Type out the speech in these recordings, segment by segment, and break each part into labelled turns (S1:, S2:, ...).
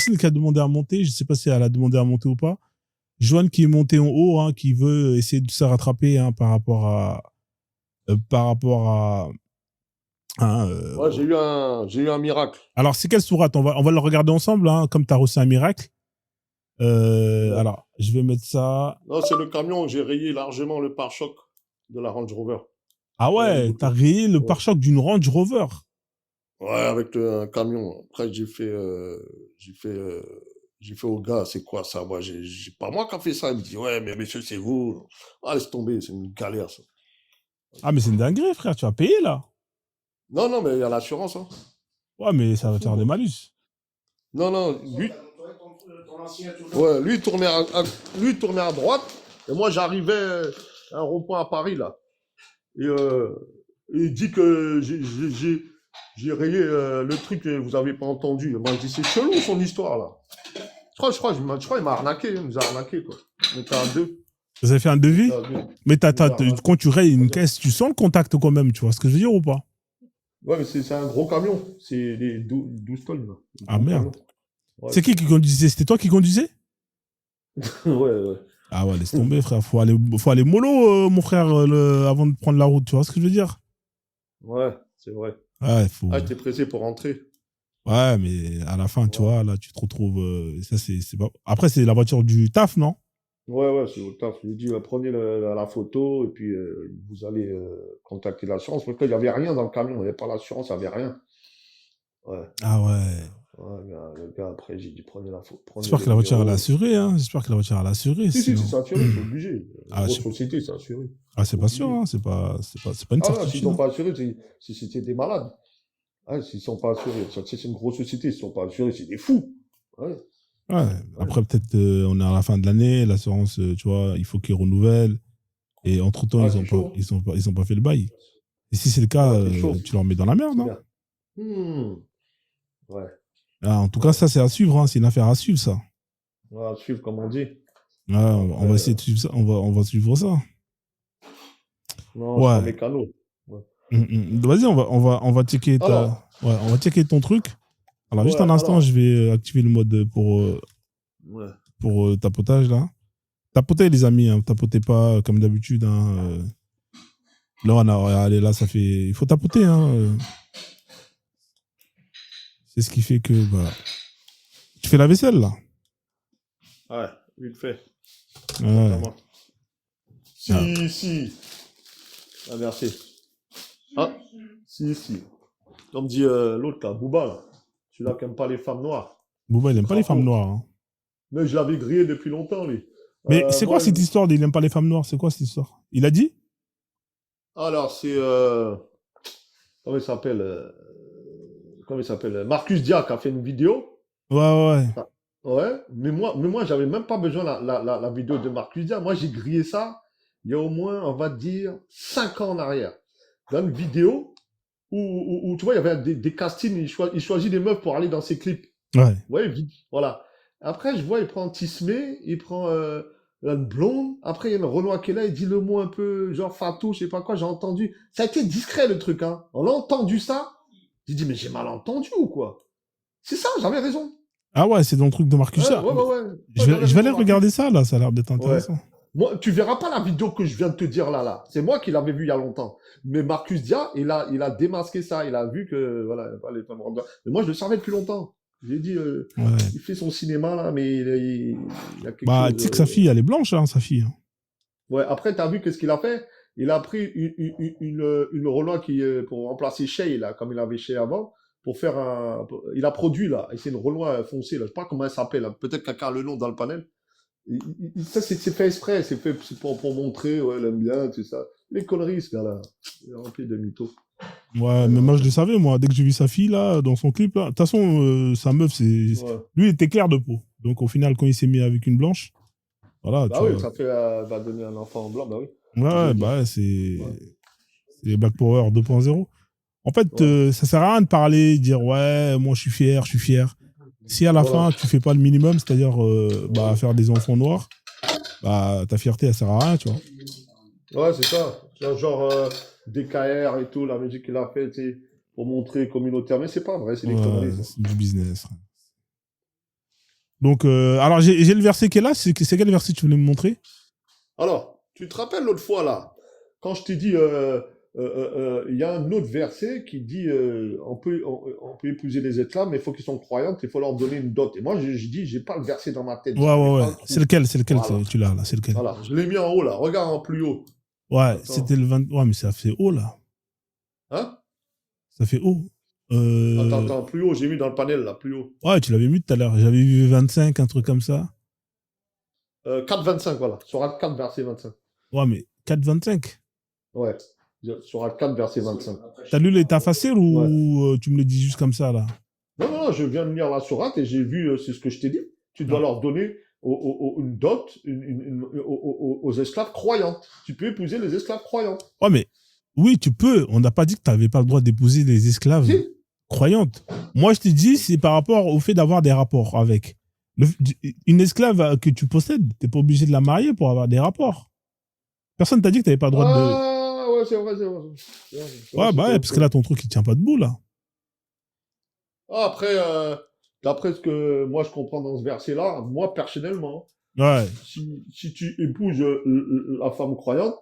S1: personne qui a demandé à monter. Je sais pas si elle a demandé à monter ou pas. Joanne qui est montée en haut, hein, qui veut essayer de se rattraper hein, par rapport à hein,
S2: Ouais, j'ai eu un miracle.
S1: Alors, c'est quelle sourate? On va le regarder ensemble, hein, comme tu as reçu un miracle.
S2: Ouais.
S1: Alors, je vais mettre ça.
S2: Non, c'est le camion où j'ai rayé largement le pare-choc de la Range Rover.
S1: Ah ouais, t'as rayé le pare-choc d'une Range Rover.
S2: Ouais, avec un camion. Après, j'ai fait au gars, c'est quoi ça? Moi, j'ai pas moi qui a fait ça. Il me dit, ouais, mais monsieur, c'est vous. Ah, laisse tomber, c'est une galère, ça.
S1: Ah, mais c'est une dinguerie, frère. Tu vas payer, là.
S2: Non, non, mais il y a l'assurance, hein.
S1: Ouais, mais ça va te faire des malus.
S2: Non, non, lui. Ouais, lui, il tournait à droite. Et moi, j'arrivais à un rond-point à Paris, là. Et il dit que j'ai rayé le truc que vous avez pas entendu. Moi, je dis, c'est chelou son histoire, là. Je crois il m'a arnaqué, il nous a arnaqué, quoi. On était à deux.
S1: Vous avez fait un devis? Mais quand tu rayes une caisse, tu sens le contact quand même, tu vois ce que je veux dire ou pas?
S2: Ouais, mais c'est un gros camion. C'est des 12 tonnes, là.
S1: Ah merde. Ouais, c'est qui conduisait? C'était toi qui conduisais?
S2: Ouais, ouais.
S1: Ah ouais, laisse tomber, frère. Faut aller mollo, mon frère, avant de prendre la route, tu vois ce que je veux dire?
S2: Ouais, c'est vrai.
S1: Ouais,
S2: Ah, j'étais pressé pour rentrer.
S1: Ouais, mais à la fin, tu vois, là, tu te retrouves. Ça, c'est pas... Après, c'est la voiture du taf, non?
S2: Ouais, ouais, c'est au taf. Je lui ai dit, prenez la photo et puis vous allez contacter l'assurance. Parce qu'il n'y avait rien dans le camion. Il n'y avait pas l'assurance, il n'y avait rien. Ouais.
S1: Ah ouais.
S2: Ouais, le gars, après, j'ai dit, prenez la photo.
S1: J'espère que la voiture est assurée, hein. J'espère que la voiture est assurée.
S2: Si,
S1: sinon...
S2: si, c'est assuré, c'est obligé.
S1: Ah,
S2: Grosse société, c'est assuré.
S1: Ah, c'est pas sûr, hein. C'est pas une certitude.
S2: Ah non, s'ils sont pas assurés, c'était des malades. Ah, s'ils sont pas assurés, c'est une grosse société, s'ils sont pas assurés, c'est des fous. Ouais.
S1: Ouais. Après, peut-être, on est à la fin de l'année, l'assurance, tu vois, il faut qu'ils renouvellent. Et entre-temps, ils ont pas fait le bail. Et si c'est le cas, tu leur mets dans la merde, hein.
S2: Ouais.
S1: Ah, en tout cas, ça, c'est à suivre, hein. C'est une affaire à suivre, ça.
S2: Ouais, à suivre, comme on dit.
S1: Ouais, on va essayer de suivre ça. On va suivre ça.
S2: Non, ouais. C'est pas mécano. Ouais.
S1: Vas-y, on va checker on va checker ton truc. Alors, juste un instant, je vais activer le mode pour tapotage, là. Tapotez, les amis, hein. Tapotez pas comme d'habitude, hein. Là, allez, là, ça fait... Il faut tapoter, hein. C'est ce qui fait que... Bah... Tu fais la vaisselle, là?
S2: Ouais, vite fait.
S1: Ouais.
S2: Si. Ah, merci. Ah, si. Comme dit l'autre, là, Booba, là. Celui-là qui n'aime pas les femmes noires.
S1: Booba, il n'aime pas les femmes noires. Hein.
S2: Mais je l'avais grillé depuis longtemps, lui.
S1: Mais c'est quoi cette histoire d'il n'aime pas les femmes noires? C'est quoi cette histoire? Il a dit?
S2: Alors, c'est... Comment il s'appelle? Marcus Diac a fait une vidéo.
S1: Ouais.
S2: Ouais, mais moi j'avais même pas besoin la vidéo de Marcus Diac. Moi, j'ai grillé ça il y a au moins, on va dire, 5 ans en arrière. Dans une vidéo où tu vois, il y avait des castings, il choisit des meufs pour aller dans ses clips.
S1: Ouais.
S2: Ouais, voilà. Après, je vois, il prend Tismé, il prend une blonde. Après, il y a une Renoir qui est là, il dit le mot un peu genre Fatou, je sais pas quoi, j'ai entendu. Ça a été discret le truc, hein. On a entendu ça. J'ai dit, mais j'ai mal entendu ou quoi? C'est ça, j'avais raison.
S1: Ah ouais, c'est dans le truc de Marcus.
S2: Ouais.
S1: Je vais aller regarder ça, là, ça a l'air d'être intéressant.
S2: Ouais. Moi, tu verras pas la vidéo que je viens de te dire là. C'est moi qui l'avais vu il y a longtemps. Mais Marcus Dia, il a démasqué ça. Il a vu que, voilà, les femmes rentrent. Mais moi, je le savais depuis longtemps. J'ai dit, il fait son cinéma, là, mais il a quelque chose...
S1: Tu sais que sa fille, elle est blanche, hein, sa fille.
S2: Ouais, après, t'as vu qu'est-ce qu'il a fait? Il a pris une Renault pour remplacer Shay, là, comme il avait Shay avant, pour faire un... Il a produit, là, et c'est une Renault foncée, là. Je sais pas comment elle s'appelle, là. Peut-être quelqu'un a le nom dans le panel. Ça, c'est fait exprès, c'est fait pour montrer, ouais, elle aime bien, tout ça. Les conneries, ce gars-là. Il est rempli de mythos.
S1: Ouais, mais moi, je le savais, moi. Dès que j'ai vu sa fille, là, dans son clip, là. De toute façon, sa meuf, c'est... Ouais. Lui, il était clair de peau. Donc, au final, quand il s'est mis avec une blanche, voilà.
S2: Bah oui, vois. Ça fait... va donner un enfant en blanc, bah oui.
S1: Ouais, c'est... C'est Black Power 2.0. En fait, ça sert à rien de parler, dire, ouais, moi, je suis fier. Si à la fin, tu fais pas le minimum, c'est-à-dire faire des enfants noirs, ta fierté, elle sert à rien, tu vois.
S2: Ouais, c'est ça. Genre DKR et tout, la musique qu'il a fait, pour montrer communautaire. Mais c'est pas vrai, c'est des conneries.
S1: C'est du business. Donc, alors, j'ai le verset qui est là. C'est quel verset que tu voulais me montrer?
S2: Alors, tu te rappelles l'autre fois, là, quand je t'ai dit, il y a un autre verset qui dit, on peut épouser les esclaves, mais il faut qu'ils soient croyantes, il faut leur donner une dot. Et moi, je dis, j'ai pas le verset dans ma tête,
S1: Ouais,
S2: j'arrive
S1: ouais,
S2: pas à
S1: ouais.
S2: le
S1: C'est
S2: trouver.
S1: lequel,
S2: Voilà,
S1: tu l'as là, c'est lequel?
S2: voilà, je l'ai mis en haut, là, regarde en plus haut.
S1: Ouais,
S2: Attends,
S1: c'était le 20. Ouais, mais ça fait haut là.
S2: hein?
S1: Ça fait haut.
S2: Attends, plus haut, j'ai mis dans le panel, là, plus haut.
S1: Ouais, tu l'avais mis tout à l'heure. J'avais vu 25, un truc comme ça.
S2: 4,25, voilà, Sourate 4, verset 25.
S1: Ouais, mais 4,25.
S2: Ouais, Sourate 4, verset 25.
S1: T'as lu l'état facile
S2: Ouais.
S1: ou tu me le dis juste comme ça là?
S2: Non, non, non, je viens de lire la sourate et j'ai vu, c'est ce que je t'ai dit. Tu dois
S1: Non.
S2: leur donner une dot aux esclaves croyantes. Tu peux épouser les esclaves croyantes.
S1: Ouais, mais oui, tu peux. On n'a pas dit que tu n'avais pas le droit d'épouser des esclaves
S2: Si.
S1: croyantes. Moi, je te dis, c'est par rapport au fait d'avoir des rapports avec. Une esclave que tu possèdes, tu n'es pas obligé de la marier pour avoir des rapports. Personne t'a dit que tu n'avais pas le droit de.
S2: Ah, ouais, c'est vrai, c'est vrai.
S1: Ouais, bah ouais, parce que là, ton truc, il tient pas debout, là.
S2: Ah, après, d'après ce que moi je comprends dans ce verset-là, moi personnellement,
S1: Ouais.
S2: si tu épouses la femme croyante,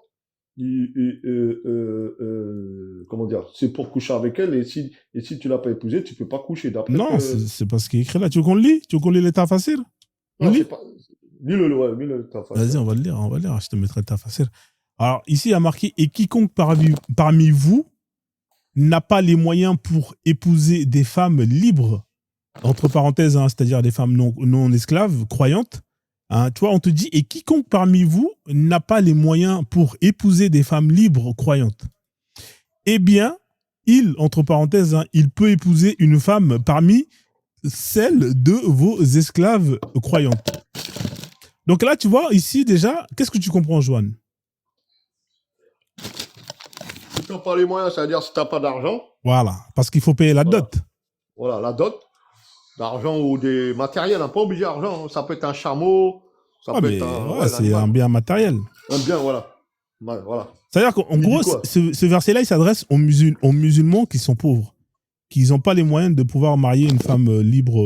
S2: comment dire, c'est pour coucher avec elle, et si tu l'as pas épousée, tu peux pas coucher, d'après ce
S1: Non,
S2: que...
S1: c'est pas ce qui est écrit là. Tu veux qu'on le lit? Tu veux qu'on lit l'état facile? On
S2: Non,
S1: le
S2: c'est
S1: lit?
S2: pas... Lis-le, ouais, lis-le, t'as
S1: Vas-y,
S2: facile.
S1: on va le lire, on va le lire. Je te mettrai l'état facile. Alors, ici, il y a marqué, et quiconque parmi vous n'a pas les moyens pour épouser des femmes libres, entre parenthèses, hein, c'est-à-dire des femmes non esclaves, croyantes. Hein, tu vois, on te dit, et quiconque parmi vous n'a pas les moyens pour épouser des femmes libres, croyantes. Eh bien, entre parenthèses, hein, il peut épouser une femme parmi celles de vos esclaves croyantes. Donc là, tu vois, ici déjà, qu'est-ce que tu comprends, Joanne?
S2: Si tu n'as pas les moyens, ça veut dire si tu n'as pas d'argent,
S1: Voilà, parce qu'il faut payer la
S2: voilà,
S1: dot.
S2: voilà, la dot, d'argent ou des matériels, hein, pas obligé d'argent, hein. Ça peut être un chameau, ça
S1: Ouais,
S2: peut être
S1: mais
S2: un,
S1: ouais,
S2: ouais,
S1: c'est
S2: l'animal,
S1: un bien matériel.
S2: un bien, voilà. Ouais, voilà.
S1: C'est-à-dire qu'en
S2: Il dit
S1: gros,
S2: quoi?
S1: ce verset-là, il s'adresse aux musulmans qui sont pauvres, qui n'ont pas les moyens de pouvoir marier une femme libre,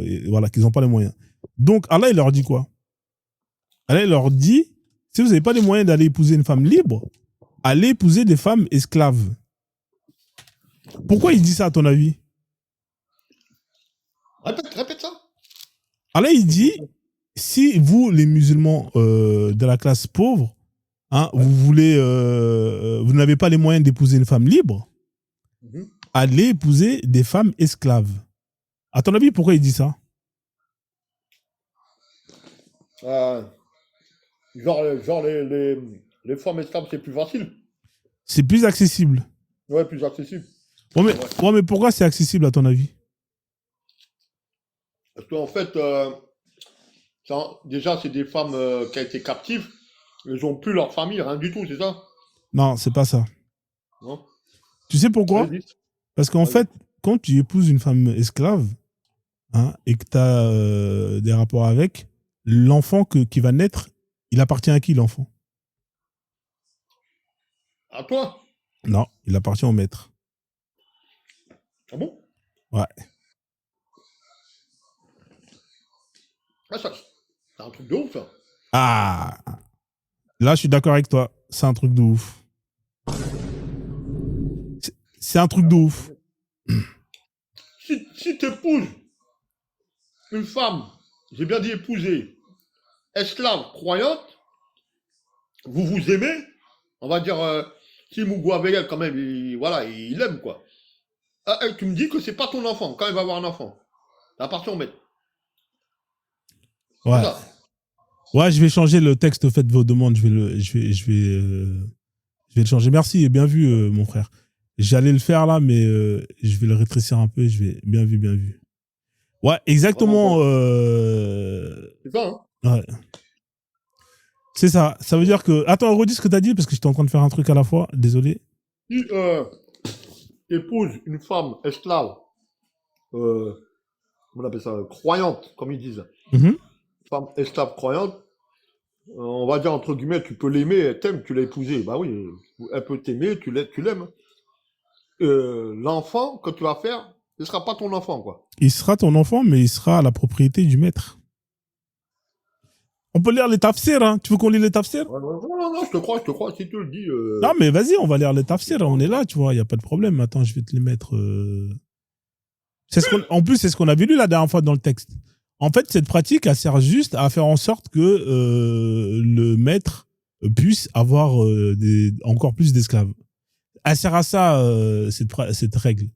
S1: et voilà, qui n'ont pas les moyens. Donc, Allah, il leur dit quoi? Allah, il leur dit, si vous n'avez pas les moyens d'aller épouser une femme libre, allez épouser des femmes esclaves. Pourquoi il dit ça, à ton avis?
S2: Répète ça.
S1: Allah, il dit, si vous, les musulmans de la classe pauvre, hein,
S2: Ouais.
S1: vous n'avez pas les moyens d'épouser une femme libre,
S2: Mhm.
S1: allez épouser des femmes esclaves. À ton avis, pourquoi il dit ça?
S2: Genre les femmes esclaves, c'est plus facile.
S1: C'est plus accessible.
S2: Ouais, plus accessible.
S1: Ouais, mais pourquoi c'est accessible à ton avis?
S2: Parce qu'en fait, déjà, c'est des femmes qui ont été captives. Elles n'ont plus leur famille, rien du tout, c'est ça?
S1: Non, c'est pas ça.
S2: Non?
S1: Tu sais pourquoi?
S2: Vas-y.
S1: Parce qu'en
S2: Vas-y.
S1: fait, quand tu épouses une femme esclave, hein, et que tu as des rapports avec, l'enfant qui va naître, il appartient à qui l'enfant?
S2: À toi?
S1: Non, il appartient au maître.
S2: Ah bon?
S1: Ouais.
S2: Ah, ça, c'est un truc de ouf, ça.
S1: Ah, là, je suis d'accord avec toi. C'est un truc de ouf. C'est un truc de ouf.
S2: Si tu épouses une femme, j'ai bien dit épouser, esclave, croyante, vous vous aimez, on va dire, si Mougou avec elle, quand même, voilà, il aime, quoi. Ah, tu me dis que c'est pas ton enfant, quand il va avoir un enfant. Ça appartient au maître.
S1: Ouais.
S2: C'est ça.
S1: Ouais, je vais changer le texte. Faites vos demandes. Je vais le changer. Merci et bien vu, mon frère. J'allais le faire là, mais je vais le rétrécir un peu. Je vais bien vu, bien vu. Ouais, exactement.
S2: C'est ça, hein.
S1: Ouais. C'est ça. Ça veut dire que. Attends, redis ce que t'as dit parce que j'étais en train de faire un truc à la fois. Désolé.
S2: Si épouse une femme esclave, comment on appelle ça, croyante, comme ils disent,
S1: Mhm.
S2: femme esclave croyante, on va dire entre guillemets, tu peux l'aimer, elle t'aime, tu l'as épousée. Bah oui, elle peut t'aimer, tu l'aimes. L'enfant que tu vas faire, ce sera pas ton enfant, quoi.
S1: Il sera ton enfant, mais il sera à la propriété du maître. On peut lire les tafsirs, hein. Tu veux qu'on lit les tafsirs?
S2: Non, je te crois, si tu le dis.
S1: Non, mais vas-y, on va lire les tafsirs, on est là, tu vois, il n'y a pas de problème. Attends, je vais te les mettre. En plus, c'est ce qu'on avait lu la dernière fois dans le texte. En fait, cette pratique, elle sert juste à faire en sorte que le maître puisse avoir encore plus d'esclaves. Elle sert à ça, cette règle.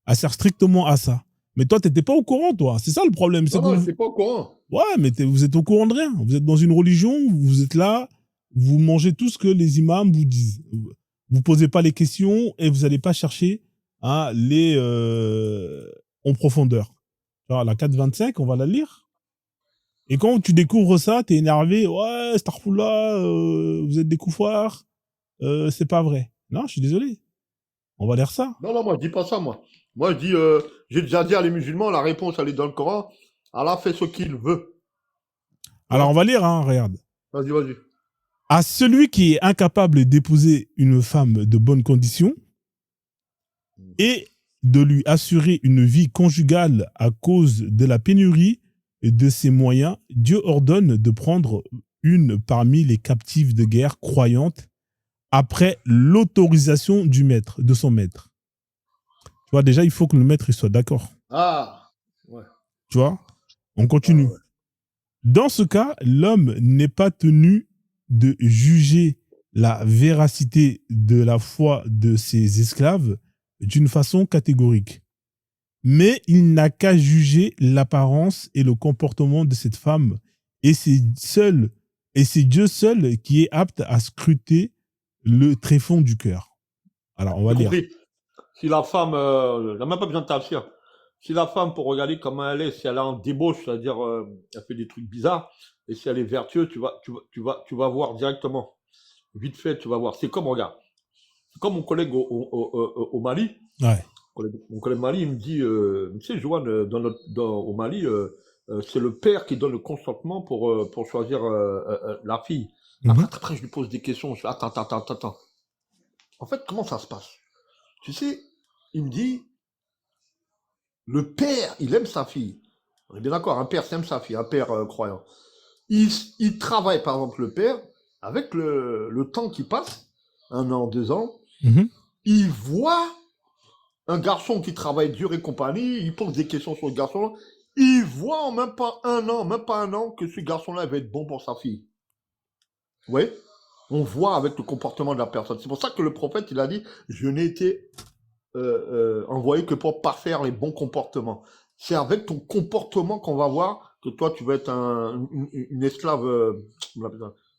S1: Elle sert strictement à ça. Mais toi, t'étais pas au courant, toi. C'est ça le problème.
S2: Non, je n'étais pas au courant.
S1: Ouais, mais vous êtes au courant de rien. Vous êtes dans une religion, vous êtes là, vous mangez tout ce que les imams vous disent. Vous posez pas les questions et vous n'allez pas chercher les en profondeur. Alors, la 4.25, on va la lire. Et quand tu découvres ça, t'es énervé. Ouais, Starfoula, vous êtes des koufars. C'est pas vrai. Non, je suis désolé. On va lire ça.
S2: Non, moi, je dis pas ça, moi. Moi, je dis, j'ai déjà dit à les musulmans, la réponse, elle est dans le Coran. Allah fait ce qu'il veut.
S1: Alors, on va lire, hein, regarde.
S2: Vas-y.
S1: À celui qui est incapable d'épouser une femme de bonne condition et de lui assurer une vie conjugale à cause de la pénurie de ses moyens, Dieu ordonne de prendre une parmi les captives de guerre croyantes après l'autorisation du maître, de son maître. Tu vois, déjà, il faut que le maître il soit d'accord.
S2: Ah, ouais.
S1: Tu vois, on continue. Ouais. Dans ce cas, l'homme n'est pas tenu de juger la véracité de la foi de ses esclaves d'une façon catégorique. Mais il n'a qu'à juger l'apparence et le comportement de cette femme. Et c'est Dieu seul qui est apte à scruter le tréfonds du cœur. Alors, on va lire.
S2: Si la femme, il n'a même pas besoin de tafsir. Si la femme, pour regarder comment elle est, si elle est en débauche, c'est-à-dire elle fait des trucs bizarres, et si elle est vertueuse, tu vas voir directement. Vite fait, tu vas voir. C'est comme, regarde, c'est comme mon collègue au Mali.
S1: Ouais.
S2: Mon collègue Mali, il me dit, tu sais, Joanne, au Mali, c'est le père qui donne le consentement pour choisir la fille. Après, je lui pose des questions. Je fais, attends. En fait, comment ça se passe? Tu sais, il me dit, le père, il aime sa fille. On est bien d'accord, un père aime sa fille, un père croyant. Il travaille, par exemple, le père, avec le temps qui passe, 1 an, 2 ans, il voit un garçon qui travaille dur et compagnie, il pose des questions sur le garçon, il voit en même pas un an, que ce garçon-là va être bon pour sa fille. Oui, on voit avec le comportement de la personne. C'est pour ça que le prophète, il a dit, je n'ai été envoyé que pour parfaire les bons comportements. C'est avec ton comportement qu'on va voir que toi, tu vas être une esclave,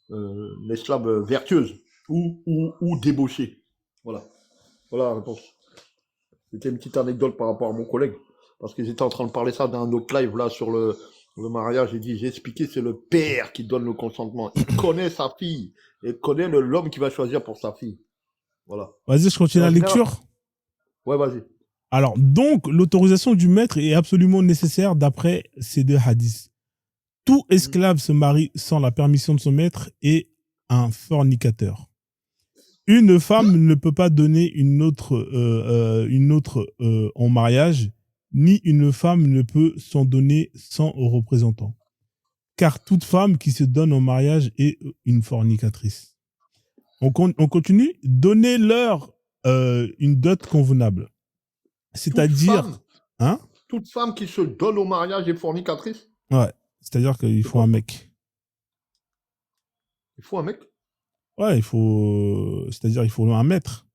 S2: une esclave vertueuse ou débauchée. Voilà la réponse. C'était une petite anecdote par rapport à mon collègue, parce qu'ils étaient en train de parler ça dans un autre live là sur le mariage. J'ai expliqué, c'est le père qui donne le consentement. Il connaît sa fille et connaît l'homme qui va choisir pour sa fille. Voilà.
S1: Vas-y, je continue la lecture.
S2: Ouais, vas-y.
S1: Alors, donc, l'autorisation du maître est absolument nécessaire d'après ces 2 hadiths. Tout esclave se marie sans la permission de son maître est un fornicateur. Une femme ne peut pas donner une autre en mariage, ni une femme ne peut s'en donner sans représentant. Car toute femme qui se donne en mariage est une fornicatrice. On continue. Donnez-leur une dot convenable. C'est-à-dire...
S2: Toute femme qui se donne au mariage est fornicatrice?
S1: Ouais. C'est-à-dire qu'il faut un mec.
S2: Il faut un mec?
S1: Ouais, c'est-à-dire il faut un maître.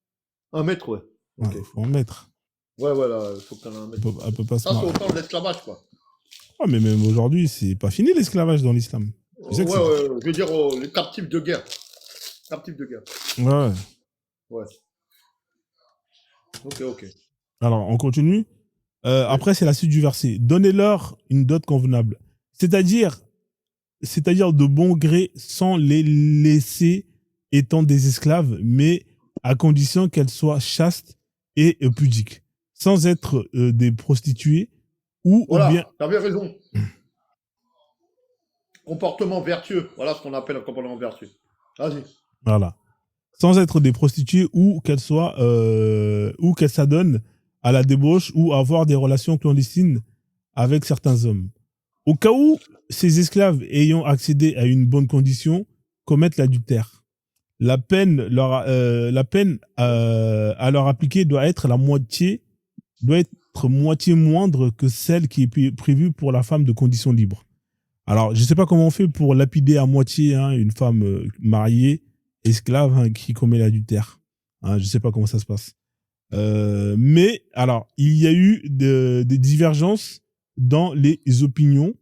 S2: Un maître, ouais.
S1: Okay. Ouais, il faut un maître.
S2: Ouais, voilà, il faut qu'elle ait un maître.
S1: Elle peut pas
S2: ça, c'est autant de l'esclavage, quoi.
S1: Ouais, mais même aujourd'hui, c'est pas fini l'esclavage dans l'islam.
S2: Ouais, je veux dire les captifs de guerre. Ouais. Ok.
S1: Alors, on continue. Après, c'est la suite du verset. Donnez-leur une dot convenable. C'est-à-dire de bon gré, sans les laisser étant des esclaves, mais à condition qu'elles soient chastes et pudiques, sans être des prostituées ou bien...
S2: T'avais raison. Comportement vertueux. Voilà ce qu'on appelle un comportement vertueux. Vas-y.
S1: Voilà. Sans être des prostituées ou qu'elles soient ou qu'elles s'adonnent à la débauche ou avoir des relations clandestines avec certains hommes. Au cas où ces esclaves ayant accédé à une bonne condition commettent l'adultère, la peine à leur appliquer doit être moitié moindre que celle qui est prévue pour la femme de condition libre. Alors, je ne sais pas comment on fait pour lapider à moitié une femme mariée, esclave, qui commet l'adultère. Je ne sais pas comment ça se passe. Mais, alors, il y a eu des divergences dans les opinions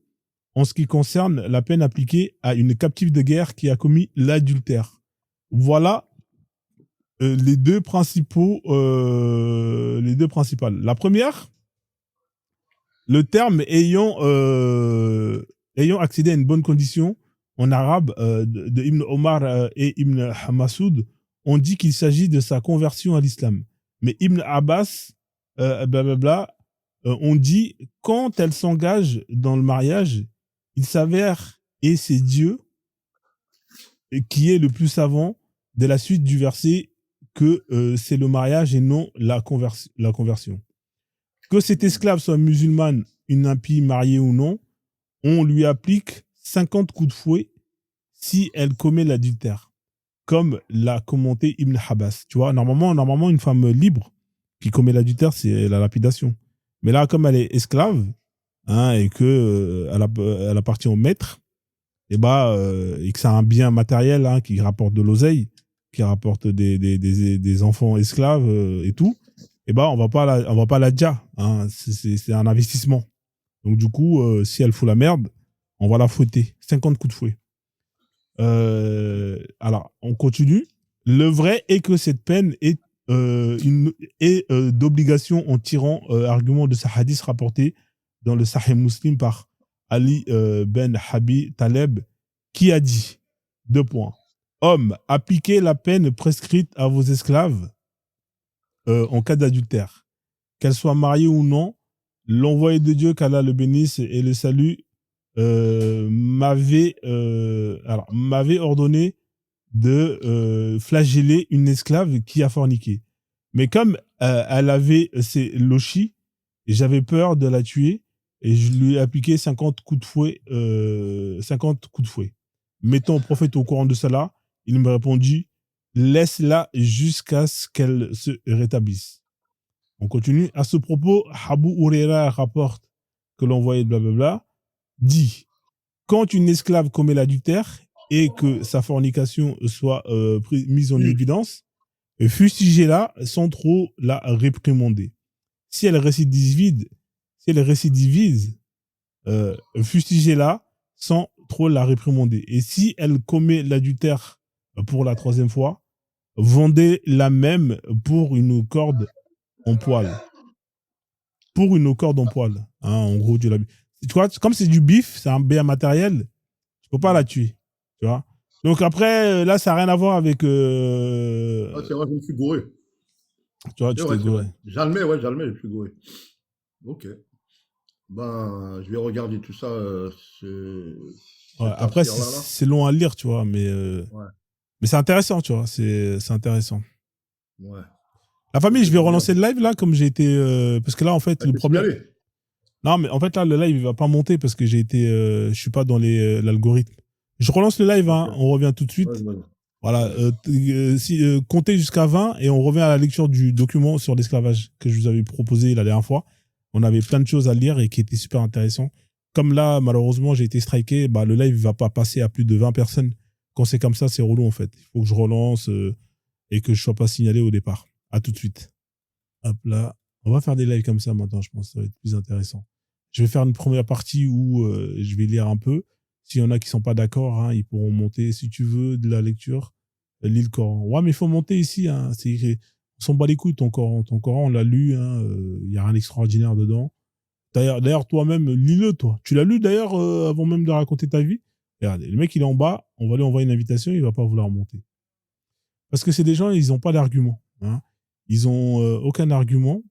S1: en ce qui concerne la peine appliquée à une captive de guerre qui a commis l'adultère. Voilà les deux principales. La première, le terme ayant accédé à une bonne condition, en arabe, de Ibn Omar et Ibn Massoud, on dit qu'il s'agit de sa conversion à l'islam. Mais Ibn Abbas, on dit quand elle s'engage dans le mariage, il s'avère, et c'est Dieu qui est le plus savant de la suite du verset, que c'est le mariage et non la conversion. Que cette esclave soit musulmane, une impie, mariée ou non, on lui applique 50 coups de fouet si elle commet l'adultère, comme l'a commenté Ibn Abbas. Tu vois, normalement, une femme libre qui commet l'adultère, c'est la lapidation. Mais là, comme elle est esclave, et que elle appartient au maître, et que c'est un bien matériel qui rapporte de l'oseille, qui rapporte des enfants esclaves et tout, on va pas la dia. C'est un investissement. Donc du coup, si elle fout la merde, on va la fouetter. 50 coups de fouet. Alors, on continue. Le vrai est que cette peine est d'obligation en tirant argument de ce hadith rapporté dans le Sahih Muslim par Ali ben Habib Taleb, qui a dit, 2 points, hommes, appliquez la peine prescrite à vos esclaves en cas d'adultère, qu'elles soient mariées ou non. L'envoyé de Dieu, qu'Allah le bénisse et le salue, m'avait ordonné de flageller une esclave qui a forniqué. Mais comme elle avait ses lochis, j'avais peur de la tuer et je lui ai appliqué 50 coups de fouet. 50 coups de fouet. Mettant le prophète au courant de cela, il me répondit, laisse-la jusqu'à ce qu'elle se rétablisse. On continue. À ce propos, Abu Huraira rapporte que l'envoyé de blablabla dit, quand une esclave commet l'adultère et que sa fornication soit mise en évidence, fustigez-la sans trop la réprimander. Si elle récidivise, fustigez-la sans trop la réprimander. Et si elle commet l'adultère pour la 3e fois, vendez-la même pour une corde en poil. Pour une corde en poil. En gros, tu vois, comme c'est du bif, c'est un bien matériel, tu peux pas la tuer. Tu vois. Donc après, là, ça n'a rien à voir avec...
S2: c'est vrai, je me suis gouré.
S1: Tu vois, tu t'es gouré.
S2: J'admets, je me suis gouré. Ok. Je vais regarder tout ça.
S1: Après, c'est long à lire, tu vois, mais c'est intéressant, tu vois, c'est intéressant.
S2: Ouais.
S1: La famille, je vais relancer le live là, comme j'ai été... parce que là, en fait, le problème... Non, mais en fait, là, le live, il va pas monter parce que je suis pas dans l'algorithme. Je relance le live, on revient tout de suite. Ouais. Voilà, comptez jusqu'à 20 et on revient à la lecture du document sur l'esclavage que je vous avais proposé la dernière fois. On avait plein de choses à lire et qui étaient super intéressants. Comme là, malheureusement, j'ai été striké, le live ne va pas passer à plus de 20 personnes. Quand c'est comme ça, c'est relou en fait. Il faut que je relance et que je ne sois pas signalé au départ. À tout de suite. Hop là. On va faire des lives comme ça maintenant, je pense que ça va être plus intéressant. Je vais faire une première partie où je vais lire un peu. S'il y en a qui ne sont pas d'accord, ils pourront monter, si tu veux, de la lecture. Lis le Coran. Ouais, mais il faut monter ici. On s'en bat les couilles, ton Coran. Ton Coran, on l'a lu. Il n'y a rien d'extraordinaire dedans. D'ailleurs, toi-même, lis-le, toi. Tu l'as lu, d'ailleurs, avant même de raconter ta vie. Regardez, le mec, il est en bas. On va lui envoyer une invitation. Il ne va pas vouloir monter. Parce que c'est des gens, ils n'ont pas d'argument. Ils n'ont aucun argument.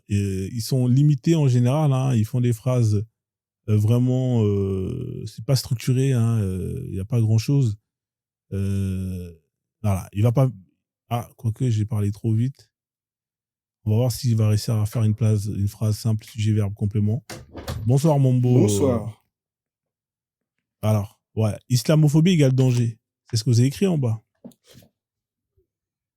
S1: Et ils sont limités en général. Ils font des phrases vraiment... c'est pas structuré. Il n'y a pas grand-chose. Voilà, il va pas. Ah, quoique j'ai parlé trop vite. On va voir s'il va réussir à faire une phrase simple, sujet, verbe, complément. Bonsoir, Mombo.
S3: Bonsoir.
S1: Alors, ouais, islamophobie égale danger. C'est ce que vous avez écrit en bas.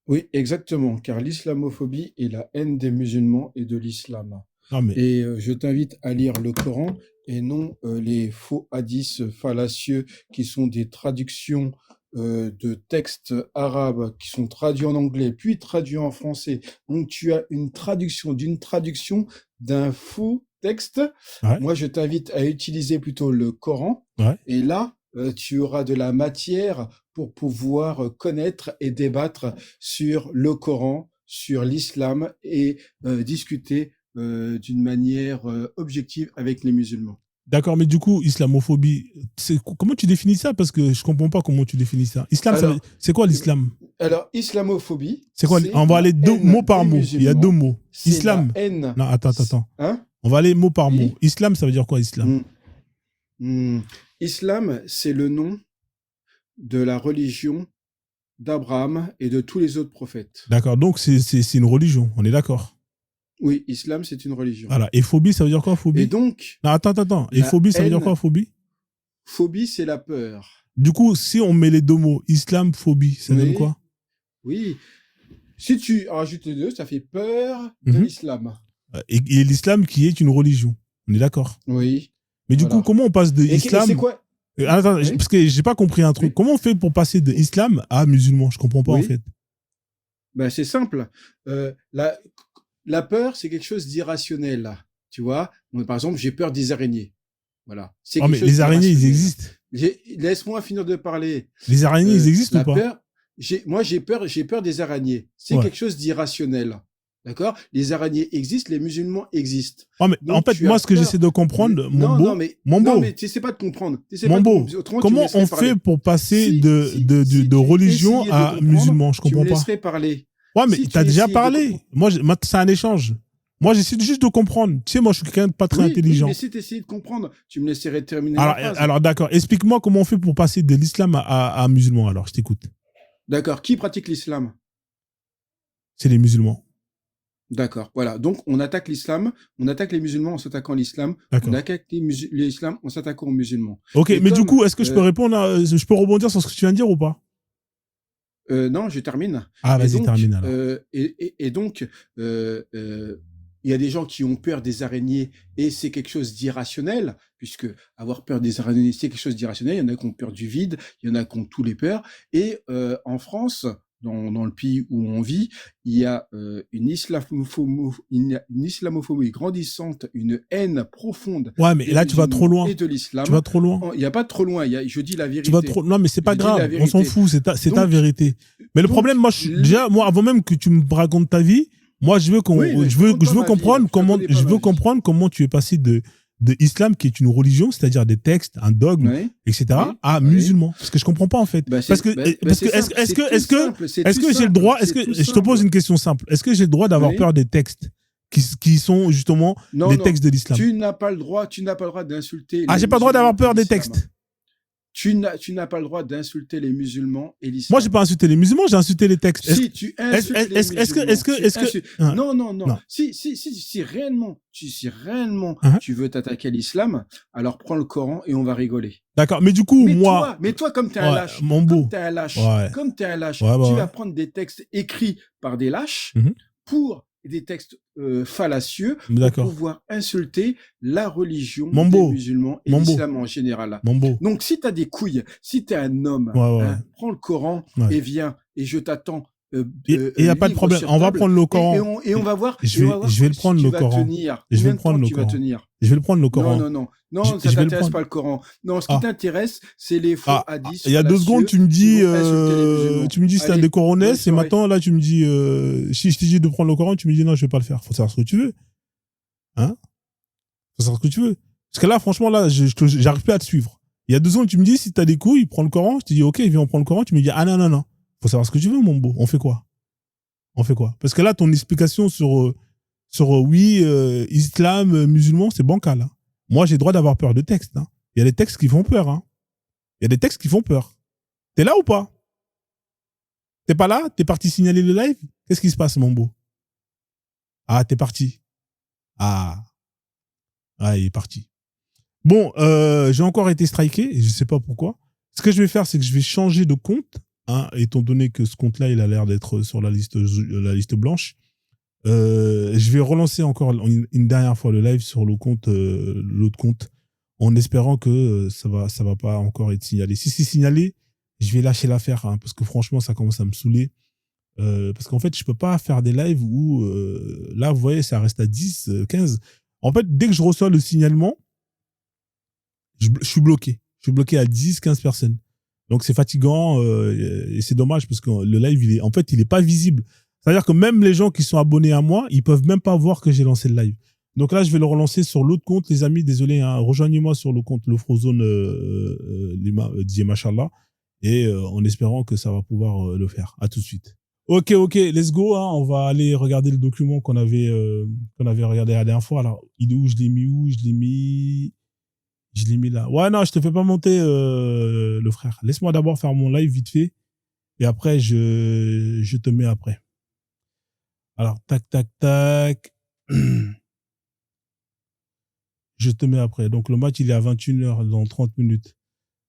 S3: Oui, exactement, car l'islamophobie est la haine des musulmans et de l'islam.
S1: Non, mais,
S3: Et je t'invite à lire le Coran et non les faux hadiths fallacieux qui sont des traductions de textes arabes qui sont traduits en anglais, puis traduits en français. Donc tu as une traduction d'une traduction d'un faux texte.
S1: ouais,
S3: Moi, je t'invite à utiliser plutôt le Coran.
S1: ouais.
S3: Et là, tu auras de la matière pour pouvoir connaître et débattre sur le Coran, sur l'islam et discuter d'une manière objective avec les musulmans.
S1: D'accord, mais du coup, islamophobie, comment tu définis ça? Parce que je comprends pas comment tu définis ça. Islam,
S3: Alors,
S1: c'est quoi l'islam?
S3: alors, islamophobie,
S1: C'est quoi?
S3: c'est
S1: On va
S3: la
S1: aller
S3: haine
S1: mot par
S3: des
S1: mot. Il y a deux
S3: musulmans,
S1: mots.
S3: c'est la
S1: Islam.
S3: haine.
S1: Non, attends.
S3: Hein?
S1: On va aller mot par mot.
S3: Oui.
S1: Islam, ça veut dire quoi, islam?
S3: Islam, c'est le nom de la religion d'Abraham et de tous les autres prophètes.
S1: D'accord, donc c'est une religion, on est d'accord.
S3: Oui, islam, c'est une religion.
S1: Voilà, et phobie, ça veut dire quoi, phobie?
S3: Et donc,
S1: Non, attends. Et
S3: la
S1: phobie, ça veut dire
S3: haine-
S1: quoi, phobie?
S3: phobie, c'est la peur.
S1: Du coup, si on met les deux mots, islam, phobie, ça donne
S3: Oui.
S1: quoi?
S3: Oui. Si tu rajoutes les deux, ça fait peur de
S1: Mhm.
S3: l'islam.
S1: Et l'islam qui est une religion, on est d'accord.
S3: Oui.
S1: Mais du
S3: Voilà.
S1: coup, comment on passe de
S3: Et
S1: islam...
S3: c'est quoi?
S1: Attends,
S3: Oui.
S1: parce que j'ai pas compris un truc.
S3: Oui.
S1: Comment on fait pour passer de islam à musulman? Je comprends pas,
S3: Oui.
S1: en fait.
S3: Ben, c'est simple. La peur, c'est quelque chose d'irrationnel. Tu vois? Moi, par exemple, j'ai peur des araignées. Voilà. C'est
S1: Oh,
S3: quelque
S1: mais
S3: chose
S1: les araignées, ils
S3: d'irrationnel.
S1: existent.
S3: Laisse-moi finir de parler.
S1: Les araignées, ils existent
S3: La
S1: ou pas?
S3: peur, moi, j'ai peur des araignées. C'est
S1: Ouais.
S3: quelque chose d'irrationnel. D'accord? Les araignées existent, les musulmans existent.
S1: Oh, mais
S3: Donc,
S1: en fait,
S3: tu
S1: moi,
S3: as
S1: ce que
S3: peur.
S1: j'essaie de comprendre,
S3: Non, mais tu essaies pas de comprendre.
S1: Mombo,
S3: Autrement,
S1: comment
S3: tu me
S1: on
S3: laisserais parler.
S1: fait pour passer
S3: Si
S1: de
S3: tu
S1: religion
S3: essayais de
S1: à
S3: comprendre,
S1: musulman? Je
S3: tu me
S1: comprends pas.
S3: laisserais parler.
S1: Ouais, mais
S3: Si
S1: t'as
S3: tu
S1: déjà
S3: essayais de
S1: parlé.
S3: comprendre.
S1: Moi, c'est un échange. Moi, j'essaie juste de comprendre. Tu sais, moi, je suis quelqu'un de pas très
S3: Oui,
S1: intelligent.
S3: mais si tu essayais de comprendre, tu me laisserais terminer ma phrase.
S1: Alors d'accord. Explique-moi comment on fait pour passer de l'islam à musulman, alors. Je t'écoute.
S3: D'accord. Qui pratique l'islam?
S1: C'est les musulmans.
S3: D'accord. Voilà. Donc, on attaque l'islam, on attaque les musulmans en s'attaquant à l'islam,
S1: D'accord.
S3: on attaque l'islam en s'attaquant aux musulmans.
S1: Ok,
S3: Et
S1: mais du
S3: comme,
S1: coup, est-ce que je peux répondre je peux rebondir sur ce que tu viens de dire ou pas?
S3: non, je termine.
S1: Ah,
S3: Et
S1: vas-y,
S3: donc,
S1: termine alors.
S3: et donc, il y a des gens qui ont peur des araignées et c'est quelque chose d'irrationnel, puisque avoir peur des araignées, c'est quelque chose d'irrationnel. Il y en a qui ont peur du vide, il y en a qui ont tous les peurs. Et en France, dans le pays où on vit, il y a une islamophobie grandissante, une haine profonde.
S1: Ouais, mais là, tu vas trop loin.
S3: Et de l'islam.
S1: Tu vas trop loin.
S3: Il n'y a pas trop loin. Je dis la vérité.
S1: Tu vas trop... Non, mais c'est pas
S3: Je dis
S1: grave.
S3: la
S1: On s'en
S3: vérité.
S1: fout. C'est ta
S3: Donc,
S1: vérité. Mais le
S3: donc,
S1: problème, moi, déjà, moi, avant même que tu me racontes ta vie, moi, je veux
S3: Oui, mais
S1: je veux
S3: raconte pas ma vie,
S1: comprendre
S3: là. Tu
S1: comment,
S3: connais pas
S1: je
S3: ma
S1: veux
S3: vie.
S1: comprendre comment tu es passé de islam, qui est une religion, c'est-à-dire des textes, un dogme,
S3: Oui.
S1: etc.,
S3: Oui.
S1: à
S3: Oui.
S1: musulman. Parce que je comprends pas, en fait.
S3: Bah,
S1: Parce que, est-ce que j'ai le droit, je te pose une question simple. Est-ce que j'ai le droit d'avoir
S3: Oui.
S1: peur des textes qui sont justement
S3: Non,
S1: les
S3: non.
S1: textes de l'islam?
S3: Tu n'as pas le droit d'insulter.
S1: Ah,
S3: les
S1: j'ai pas le droit d'avoir
S3: musulmans
S1: peur
S3: et
S1: des
S3: l'islam.
S1: textes.
S3: Tu n'as pas le droit d'insulter les musulmans et l'islam.
S1: Moi, j'ai pas insulté les musulmans, j'ai insulté les textes.
S3: Si tu insultes les musulmans,
S1: Hein.
S3: non. Si réellement,
S1: Hein.
S3: tu veux t'attaquer à l'islam, alors prends le Coran et on va rigoler.
S1: D'accord, mais du coup,
S3: Mais toi, comme t'es un
S1: Ouais,
S3: lâche,
S1: mon beau.
S3: comme t'es un lâche,
S1: Ouais.
S3: tu
S1: Ouais.
S3: vas prendre des textes écrits par des lâches
S1: Mhm.
S3: pour des textes fallacieux pour
S1: D'accord.
S3: pouvoir insulter la religion
S1: Mon
S3: des
S1: beau.
S3: musulmans et
S1: Mon beau.
S3: l'islam en général.
S1: Mon beau.
S3: Donc, si tu as des couilles, si tu es un homme,
S1: Ouais.
S3: prends le Coran
S1: Ouais.
S3: et viens, et je t'attends.
S1: Et il n'y a pas de problème. On va prendre le Coran.
S3: Et on va voir.
S1: Je vais le prendre, le Coran.
S3: Je vais le prendre, le Coran.
S1: Je vais le prendre, le Coran.
S3: Non,
S1: Je
S3: ça
S1: vais le
S3: t'intéresse
S1: prendre.
S3: pas le Coran. Non, ce qui t'intéresse, c'est les faux hadiths.
S1: Il y a 2 secondes, tu me dis, c'est un
S3: Allez,
S1: des Coranais,
S3: bonne
S1: et
S3: soirée.
S1: maintenant, là, tu me dis, si je te dis de prendre le Coran, tu me dis non, je vais pas le faire. Faut savoir ce que tu veux. Hein? Faut savoir ce que tu veux. Parce que là, franchement, là, j'arrive plus à te suivre. Il y a 2 secondes, tu me dis, si t'as des couilles, prends le Coran. Je te dis, ok, viens, on prend le Coran. Tu me dis, ah non. Faut savoir ce que tu veux, mon beau. On fait quoi? Parce que là, ton explication sur oui, islam, musulman, c'est bancal. Hein. Moi, j'ai le droit d'avoir peur de textes. Hein. Il y a des textes qui font peur. Hein. Il y a des textes qui font peur. T'es là ou pas? T'es pas là? T'es parti signaler le live? Qu'est-ce qui se passe, mon beau? Ah, t'es parti. Ah, il est parti. Bon, j'ai encore été striké, et je sais pas pourquoi. Ce que je vais faire, c'est que je vais changer de compte, hein, étant donné que ce compte-là, il a l'air d'être sur la liste blanche. Je vais relancer encore une dernière fois le live sur le compte, l'autre compte, en espérant que ça va pas encore être signalé. Si c'est signalé, je vais lâcher l'affaire, hein, parce que franchement, ça commence à me saouler. Parce qu'en fait, je peux pas faire des lives où, là, vous voyez, ça reste à 10, 15. En fait, dès que je reçois le signalement, je suis bloqué. Je suis bloqué à 10, 15 personnes. Donc, c'est fatigant, et c'est dommage parce que le live, il est pas visible. C'est-à-dire que même les gens qui sont abonnés à moi, ils peuvent même pas voir que j'ai lancé le live. Donc là, je vais le relancer sur l'autre compte, les amis. Désolé, hein, rejoignez-moi sur le compte Le Frozone DJ Machallah, et en espérant que ça va pouvoir le faire. À tout de suite. Ok, let's go. Hein, on va aller regarder le document qu'on avait regardé la dernière fois. Alors, il est où? Je l'ai mis où? Je l'ai mis là. Ouais, non, je te fais pas monter le frère. Laisse-moi d'abord faire mon live vite fait, et après je te mets après. Alors, tac, tac, tac. Je te mets après. Donc, le match, il est à 21h, dans 30 minutes.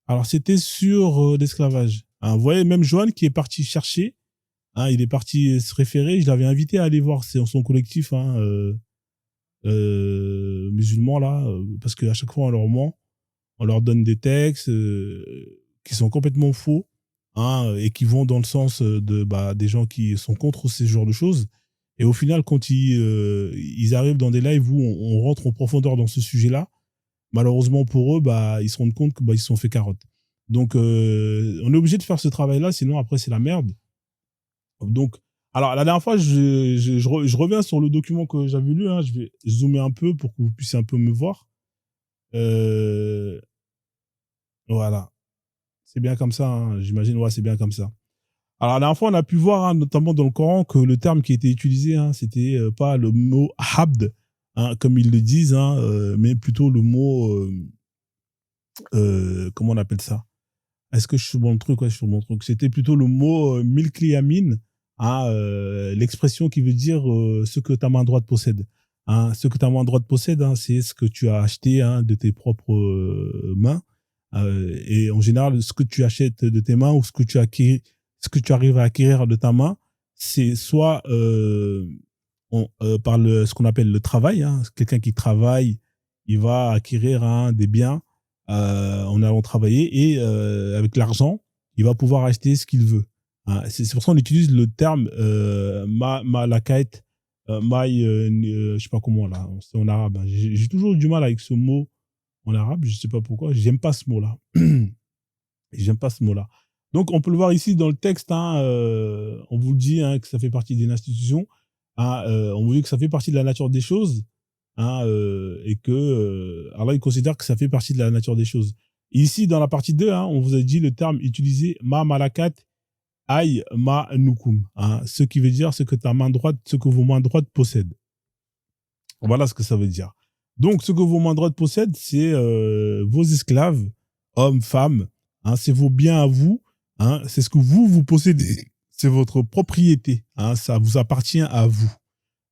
S1: Alors, c'était sur l'esclavage. Hein, vous voyez, même Johan qui est parti chercher, hein, il est parti se référer. Je l'avais invité à aller voir son collectif, hein, musulman, là, parce qu'à chaque fois, on leur ment. On leur donne des textes qui sont complètement faux, hein, et qui vont dans le sens des gens qui sont contre ce genre de choses. Et au final, quand ils arrivent dans des lives où on rentre en profondeur dans ce sujet-là, malheureusement pour eux, ils se rendent compte qu'ils se sont fait carotte. Donc, on est obligé de faire ce travail-là, sinon après, c'est la merde. Donc, alors, la dernière fois, je reviens sur le document que j'avais lu. Hein, je vais zoomer un peu pour que vous puissiez un peu me voir. Voilà. C'est bien comme ça, hein, j'imagine. Ouais, c'est bien comme ça. Alors, la dernière fois, on a pu voir, hein, notamment dans le Coran, que le terme qui était utilisé, hein, c'était pas le mot habd, hein, comme ils le disent, hein, mais plutôt le mot, comment on appelle ça? Est-ce que je suis sur mon truc? Ouais, je suis sur mon truc. C'était plutôt le mot milkli yamin, hein, l'expression qui veut dire ce que ta main droite possède. Hein, ce que ta main droite possède, hein, c'est ce que tu as acheté, hein, de tes propres mains. Et en général, ce que tu achètes de tes mains ou ce que tu arrives à acquérir de ta main, c'est soit par ce qu'on appelle le travail. Hein. Quelqu'un qui travaille, il va acquérir, hein, des biens en allant travailler, et avec l'argent, il va pouvoir acheter ce qu'il veut. Hein. C'est pour ça qu'on utilise le terme malakait, je sais pas comment là, c'est en arabe. Hein. J'ai toujours eu du mal avec ce mot en arabe, je sais pas pourquoi, j'aime pas ce mot-là. J'aime pas ce mot-là. Donc, on peut le voir ici dans le texte, hein, on vous dit, hein, que ça fait partie d'une institution, hein, on vous dit que ça fait partie de la nature des choses, hein, et que Allah, il considère que ça fait partie de la nature des choses. Ici, dans la partie 2, hein, on vous a dit le terme utilisé, ma malakat ay ma nukum, hein, ce qui veut dire ce que vos mains droites possèdent. Voilà ce que ça veut dire. Donc, ce que vos mains droites possèdent, c'est vos esclaves, hommes, femmes, hein, c'est vos biens à vous, hein, c'est ce que vous possédez, c'est votre propriété, hein, ça vous appartient à vous.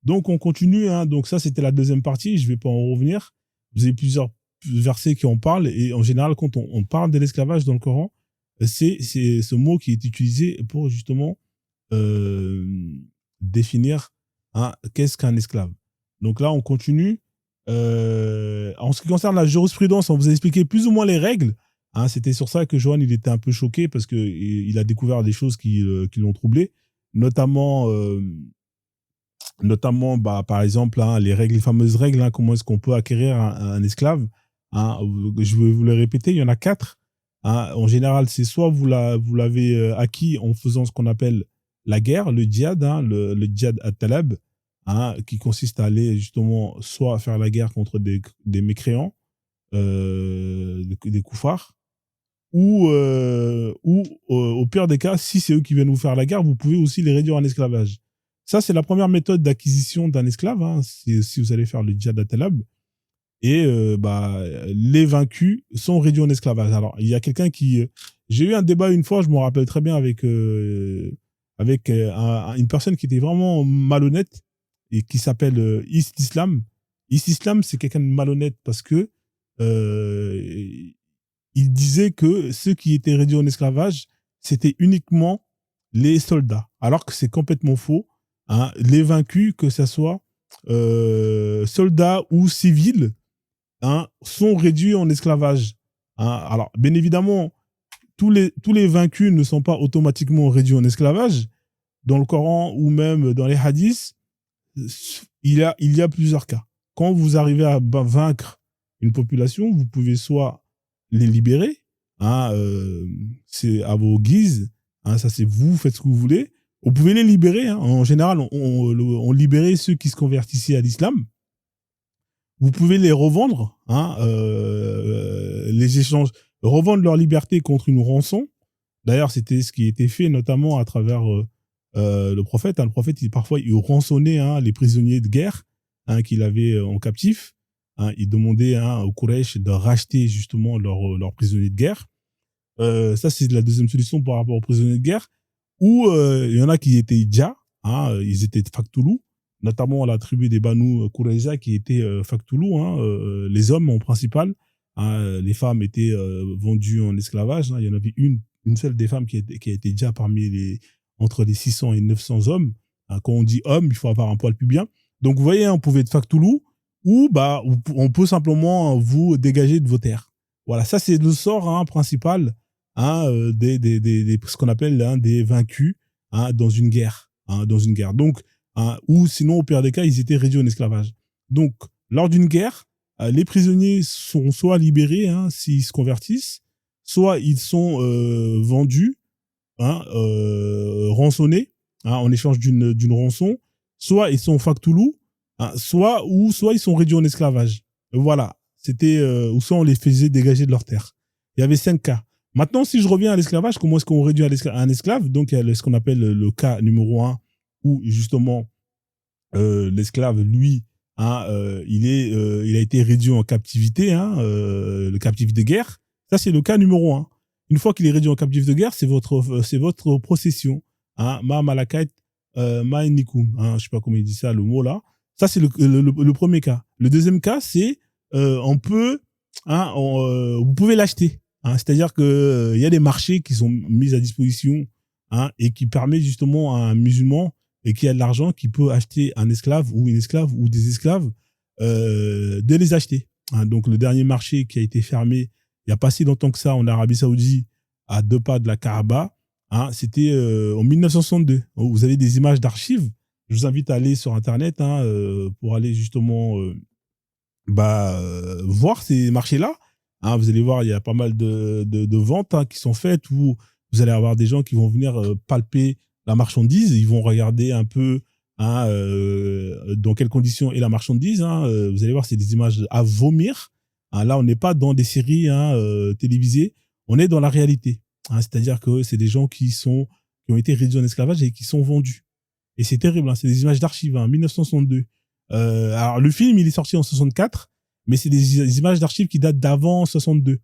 S1: Donc, on continue, hein, donc ça, c'était la deuxième partie, je ne vais pas en revenir. Vous avez plusieurs versets qui en parlent, et en général, quand on parle de l'esclavage dans le Coran, c'est ce mot qui est utilisé pour justement définir, hein, qu'est-ce qu'un esclave. Donc là, on continue. En ce qui concerne la jurisprudence, on vous a expliqué plus ou moins les règles. Hein, c'était sur ça que Johan, il était un peu choqué parce que il a découvert des choses qui l'ont troublé, notamment, par exemple, hein, les fameuses règles, hein, comment est-ce qu'on peut acquérir un esclave. Hein, je vais vous le répéter, il y en a 4. Hein, en général, c'est soit vous l'avez acquis en faisant ce qu'on appelle la guerre, le djihad, hein, le djihad at-talab, hein, qui consiste à aller justement soit faire la guerre contre des mécréants, des koufars, ou au pire des cas, si c'est eux qui viennent vous faire la guerre, vous pouvez aussi les réduire en esclavage. Ça, c'est la première méthode d'acquisition d'un esclave, hein, si vous allez faire le djihad at-talab. Et les vaincus sont réduits en esclavage. Alors, il y a quelqu'un qui... j'ai eu un débat une fois, je me rappelle très bien, avec une personne qui était vraiment malhonnête et qui s'appelle East Islam. East Islam, c'est quelqu'un de malhonnête parce que euh, il disait que ceux qui étaient réduits en esclavage, c'était uniquement les soldats, alors que c'est complètement faux. Hein. Les vaincus, que ce soit soldats ou civils, hein, sont réduits en esclavage. Hein. Alors, bien évidemment, tous les vaincus ne sont pas automatiquement réduits en esclavage. Dans le Coran ou même dans les hadiths, il y a plusieurs cas. Quand vous arrivez à vaincre une population, vous pouvez soit les libérer, hein, c'est à vos guises, hein, ça c'est vous, faites ce que vous voulez. Vous pouvez les libérer. Hein. En général, on libérait ceux qui se convertissaient à l'islam. Vous pouvez les revendre, hein, les échanges, revendre leur liberté contre une rançon. D'ailleurs, c'était ce qui était fait notamment à travers le prophète. Hein. Le prophète, parfois, il rançonnait hein, les prisonniers de guerre hein, qu'il avait en captif. Hein. Il demandait hein, aux Quraysh de racheter justement leurs prisonniers de guerre. Ça, c'est la deuxième solution par rapport aux prisonniers de guerre. Ou il y en a qui étaient Dja, hein, ils étaient Faktoulou, notamment la tribu des Banu Qurayza qui était Faktoulou, hein, les hommes en principal. Hein, les femmes étaient vendues en esclavage. Hein. Il y en avait une seule des femmes qui a été Dja parmi entre les 600 et 900 hommes. Hein, quand on dit homme, il faut avoir un poil pubien. Donc vous voyez, on pouvait être Faktoulou ou bah, on peut simplement vous dégager de vos terres. Voilà, ça c'est le sort hein, principal hein, ce qu'on appelle hein, des vaincus hein, dans une guerre. Hein, dans une guerre. Donc, hein, ou sinon, au pire des cas, ils étaient réduits en esclavage. Donc, lors d'une guerre, les prisonniers sont soit libérés hein, s'ils se convertissent, soit ils sont vendus, hein, rançonnés hein, en échange d'une rançon, soit ils sont factoulous, hein, soit ils sont réduits en esclavage. Voilà, c'était ou soit on les faisait dégager de leur terre. Il y avait 5 cas. Maintenant, si je reviens à l'esclavage, comment est-ce qu'on réduit un esclave? Donc, il y a ce qu'on appelle le cas numéro 1, où justement l'esclave, lui, hein, il a été réduit en captivité, hein, le captif de guerre. Ça, c'est le cas numéro 1. Une fois qu'il est réduit en captif de guerre, c'est votre procession. Hein, ma malakait, ma nikum. Hein, je sais pas comment il dit ça, le mot là. Ça, c'est le premier cas. Le deuxième cas, c'est on peut, hein, vous pouvez l'acheter. Hein, c'est-à-dire que il y a des marchés qui sont mis à disposition hein, et qui permettent justement à un musulman et qui a de l'argent qui peut acheter un esclave ou une esclave ou des esclaves de les acheter. Hein, donc le dernier marché qui a été fermé il n'y a pas si longtemps que ça en Arabie Saoudite à 2 pas de la Kaaba, hein, c'était en 1962. Vous avez des images d'archives. Je vous invite à aller sur Internet hein, pour aller justement voir ces marchés-là. Hein, vous allez voir, il y a pas mal de ventes hein, qui sont faites où vous allez avoir des gens qui vont venir palper la marchandise. Ils vont regarder un peu hein, dans quelles conditions est la marchandise. Hein. Vous allez voir, c'est des images à vomir. Hein, là, on n'est pas dans des séries hein, télévisées. On est dans la réalité. Hein, c'est-à-dire que c'est des gens qui ont été réduits en esclavage et qui sont vendus. Et c'est terrible. Hein, c'est des images d'archives. Hein, 1962. Alors, le film, il est sorti en 64. Mais c'est des images d'archives qui datent d'avant 62.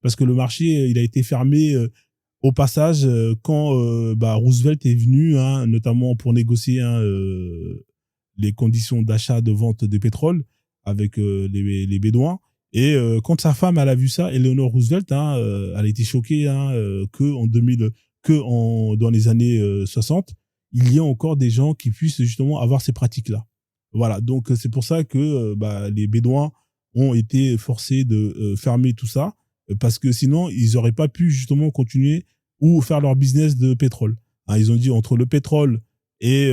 S1: Parce que le marché, il a été fermé au passage quand Roosevelt est venu, hein, notamment pour négocier hein, les conditions d'achat de vente de pétrole avec les Bédouins. Et quand sa femme elle a vu ça, Eleanor Roosevelt, hein, elle a été choquée hein, dans les années 60, il y a encore des gens qui puissent justement avoir ces pratiques-là. Voilà, donc c'est pour ça que les Bédouins ont été forcés de fermer tout ça parce que sinon ils n'auraient pas pu justement continuer ou faire leur business de pétrole. Hein, ils ont dit entre le pétrole et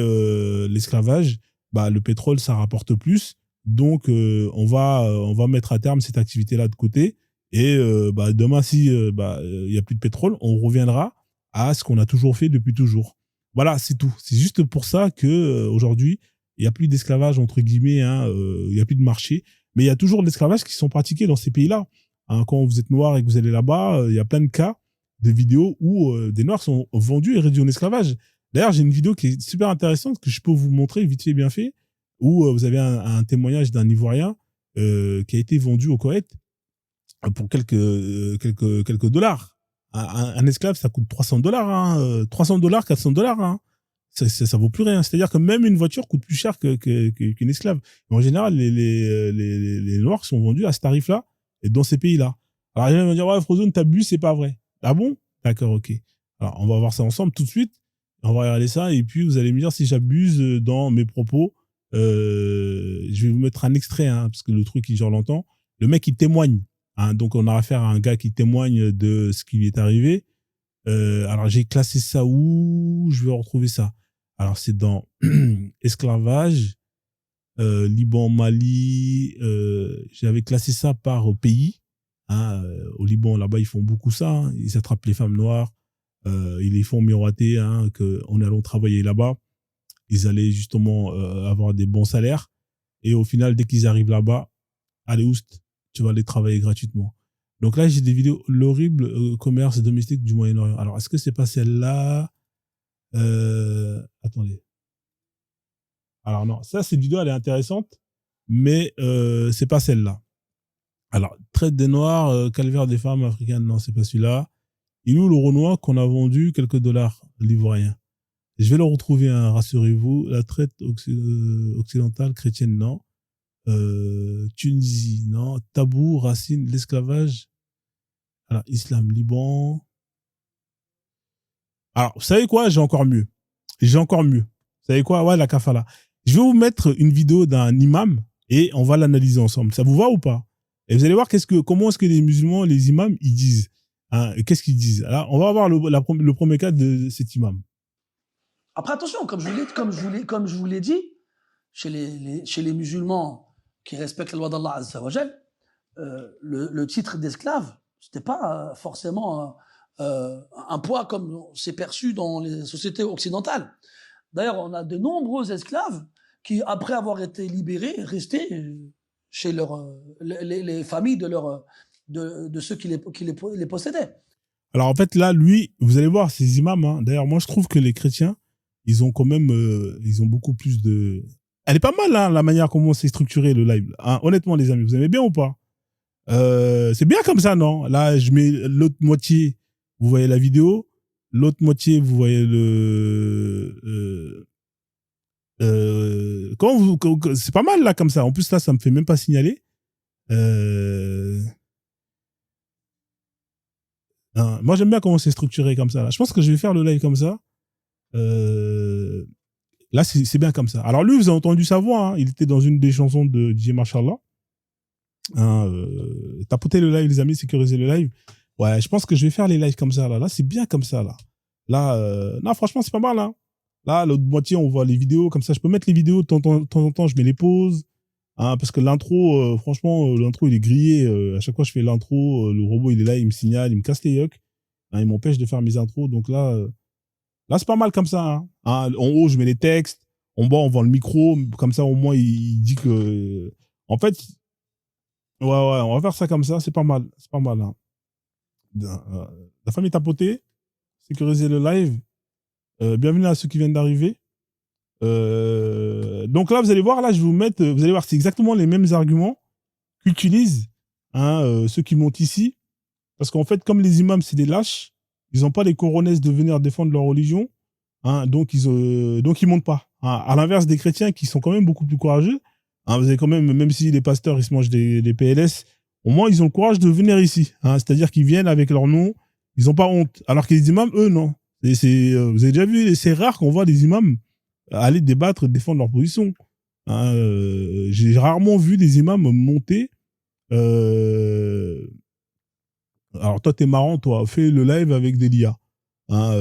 S1: l'esclavage, le pétrole ça rapporte plus, donc on va mettre à terme cette activité-là de côté et demain si y a plus de pétrole, on reviendra à ce qu'on a toujours fait depuis toujours. Voilà, c'est tout. C'est juste pour ça que aujourd'hui il y a plus d'esclavage entre guillemets, hein, il y a plus de marché. Mais il y a toujours de l'esclavage qui sont pratiqués dans ces pays-là. Hein, quand vous êtes noir et que vous allez là-bas, il y a plein de cas de vidéos où des noirs sont vendus et réduits en esclavage. D'ailleurs, j'ai une vidéo qui est super intéressante que je peux vous montrer vite fait bien fait, où vous avez un témoignage d'un Ivoirien qui a été vendu au Koweït pour quelques dollars. Un esclave, ça coûte $300, hein, $300, $400. Hein. Ça vaut plus rien. C'est-à-dire que même une voiture coûte plus cher qu'une esclave. Mais en général, les noirs sont vendus à ce tarif-là et dans ces pays-là. Alors, les gens vont dire, ouais, Frozone, t'abuses, c'est pas vrai. Ah bon? D'accord, ok. Alors, on va voir ça ensemble tout de suite. On va regarder ça, et puis vous allez me dire si j'abuse dans mes propos. Je vais vous mettre un extrait, hein, parce que le truc, genre, l'entend. Le mec, il témoigne. Hein, donc, on a affaire à un gars qui témoigne de ce qui lui est arrivé. Alors, j'ai classé ça où? Je vais retrouver ça. Alors, c'est dans esclavage, Liban, Mali. J'avais classé ça par pays. Hein, au Liban, là-bas, ils font beaucoup ça. Hein. Ils attrapent les femmes noires. Ils les font miroiter hein, qu'en allant travailler là-bas, ils allaient justement avoir des bons salaires. Et au final, dès qu'ils arrivent là-bas, allez, oust, tu vas aller travailler gratuitement. Donc là, j'ai des vidéos, l'horrible commerce domestique du Moyen-Orient. Alors, est-ce que c'est pas celle-là? Attendez. Alors non, ça, cette vidéo, elle est intéressante, mais c'est pas celle-là. Alors, traite des Noirs, calvaire des femmes africaines, non, c'est pas celui-là. Il est où le Renoir qu'on a vendu quelques dollars l'ivoirien? Je vais le retrouver, hein, rassurez-vous. La traite occidentale chrétienne, non. Tunisie, non. Tabou, racine, l'esclavage. Alors, islam, Liban. Alors, vous savez quoi? J'ai encore mieux. J'ai encore mieux. Vous savez quoi? Ouais, la kafala. Je vais vous mettre une vidéo d'un imam et on va l'analyser ensemble. Ça vous va ou pas? Et vous allez voir comment est-ce que les musulmans, les imams, ils disent. Hein, qu'est-ce qu'ils disent? Alors, on va voir le premier cas de cet imam.
S4: Après, attention, comme je vous l'ai dit, chez les musulmans qui respectent la loi d'Allah Azza wa Jal, le titre d'esclave, c'était pas forcément un poids comme c'est perçu dans les sociétés occidentales. D'ailleurs, on a de nombreux esclaves qui, après avoir été libérés, restaient chez les familles de ceux qui les possédaient.
S1: Alors en fait, là, lui, vous allez voir, ces imams, hein, d'ailleurs, moi je trouve que les chrétiens, ils ont quand même, ils ont beaucoup plus de... Elle est pas mal, hein, la manière comment c'est structuré le live. Hein, honnêtement, les amis, vous aimez bien ou pas? C'est bien comme ça, non? Là, je mets l'autre moitié, vous voyez la vidéo. L'autre moitié, vous voyez c'est pas mal, là, comme ça. En plus, là, ça me fait même pas signaler. Hein, moi, j'aime bien comment c'est structuré comme ça. Là. Je pense que je vais faire le live comme ça. Là, c'est bien comme ça. Alors lui, vous avez entendu sa voix. Hein. Il était dans une des chansons de DJ Mashallah. Hein, tapotez le live, les amis, sécurisez le live. Ouais, je pense que je vais faire les lives comme ça. Là, c'est bien comme ça. Là, non, franchement, c'est pas mal. Hein. Là, l'autre moitié, on voit les vidéos. Comme ça, je peux mettre les vidéos de temps en temps. Je mets les pauses. Hein, parce que l'intro, franchement, l'intro, il est grillé. À chaque fois que je fais l'intro, le robot, il est là, il me signale, il me casse les yocs. Hein, il m'empêche de faire mes intros. Donc là, c'est pas mal comme ça. Hein. Hein, en haut, je mets les textes. En bas, on vend le micro. Comme ça, au moins, il dit que... En fait, ouais, on va faire ça comme ça. C'est pas mal. C'est pas mal. Hein. La famille tapotée. Sécuriser le live. Bienvenue à ceux qui viennent d'arriver. Donc là, vous allez voir, là, je vais vous mettre... Vous allez voir, c'est exactement les mêmes arguments qu'utilisent hein, ceux qui montent ici. Parce qu'en fait, comme les imams, c'est des lâches, ils n'ont pas les coronesses de venir défendre leur religion. Hein, donc, ils montent pas. Hein, à l'inverse des chrétiens qui sont quand même beaucoup plus courageux. Hein, vous avez quand même si les pasteurs, ils se mangent des PLS, au moins, ils ont le courage de venir ici. Hein, c'est-à-dire qu'ils viennent avec leur nom. Ils n'ont pas honte. Alors que les imams, eux, non. Vous avez déjà vu, c'est rare qu'on voit des imams aller débattre, défendre leur position. Hein, j'ai rarement vu des imams monter. Alors toi, t'es marrant, toi. Fais le live avec des lias. Hein,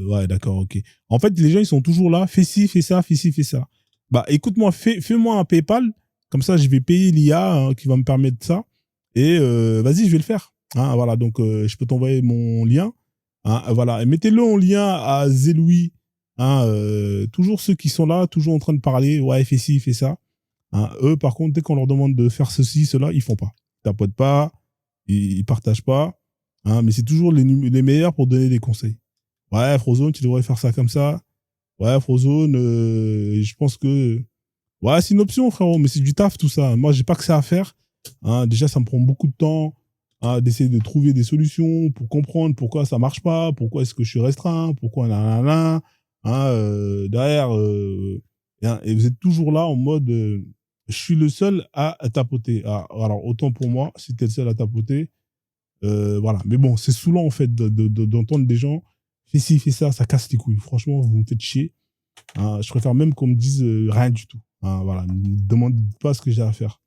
S1: ouais, d'accord, ok. En fait, les gens, ils sont toujours là. Fais ci, fais ça, fais ci, fais ça. Bah, écoute-moi, fais-moi un PayPal. Comme ça, je vais payer l'IA hein, qui va me permettre ça. Et vas-y, je vais le faire. Hein, voilà, donc je peux t'envoyer mon lien. Hein, voilà, et mettez-le en lien à Zeloui. Hein, toujours ceux qui sont là, toujours en train de parler. Ouais, fais ci, fais ça. Hein, eux, par contre, dès qu'on leur demande de faire ceci, cela, ils font pas. Ils tapotent pas, ils partagent pas. Hein, mais c'est toujours les meilleurs pour donner des conseils. Ouais, Frozone, tu devrais faire ça comme ça. Ouais, Frozone, je pense que... Ouais, c'est une option, frérot, mais c'est du taf, tout ça. Moi, j'ai pas que ça à faire. Hein, déjà, ça me prend beaucoup de temps hein, d'essayer de trouver des solutions pour comprendre pourquoi ça marche pas, pourquoi est-ce que je suis restreint, pourquoi nanana. Hein, derrière, et vous êtes toujours là en mode... je suis le seul à tapoter. Ah, alors, autant pour moi, si t'es le seul à tapoter, voilà. Mais bon, c'est saoulant, en fait, d'entendre des gens, fais ci, fais ça, ça casse les couilles. Franchement, vous me faites chier. Hein, je préfère même qu'on me dise rien du tout. Hein, voilà. Ne me demande pas ce que j'ai à faire.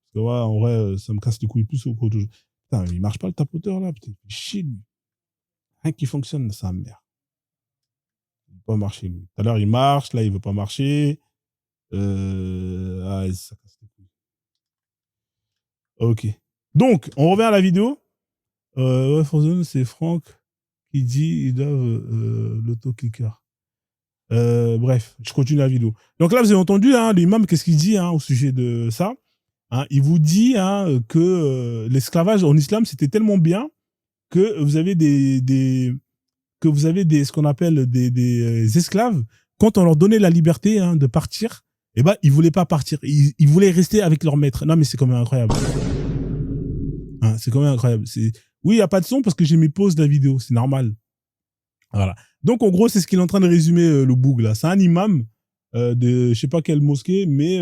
S1: Parce que, ouais, en vrai, ça me casse les couilles plus qu'autre chose. Putain, il marche pas le tapoteur, là. Putain, il fait chier, lui. Rien qui fonctionne, ça merde. Il veut pas marcher, lui. Tout à l'heure, il marche, là, il veut pas marcher. Ah, ça casse les couilles. Ok. Donc, on revient à la vidéo. Ouais, Frozone, c'est Franck qui dit ils doivent l'auto-clicker. Bref, je continue la vidéo. Donc là, vous avez entendu, hein, l'imam, qu'est-ce qu'il dit au sujet de ça. Hein, il vous dit que l'esclavage en islam, c'était tellement bien que vous avez ce qu'on appelle des esclaves. Quand on leur donnait la liberté de partir, eh ben, ils voulaient pas partir. Ils voulaient rester avec leur maître. Non, mais c'est quand même incroyable. Hein, c'est quand même incroyable. Oui, il n'y a pas de son parce que j'ai mis pause de la vidéo. C'est normal. Voilà. Donc, en gros, c'est ce qu'il est en train de résumer, le boug, là. C'est un imam de je sais pas quelle mosquée, mais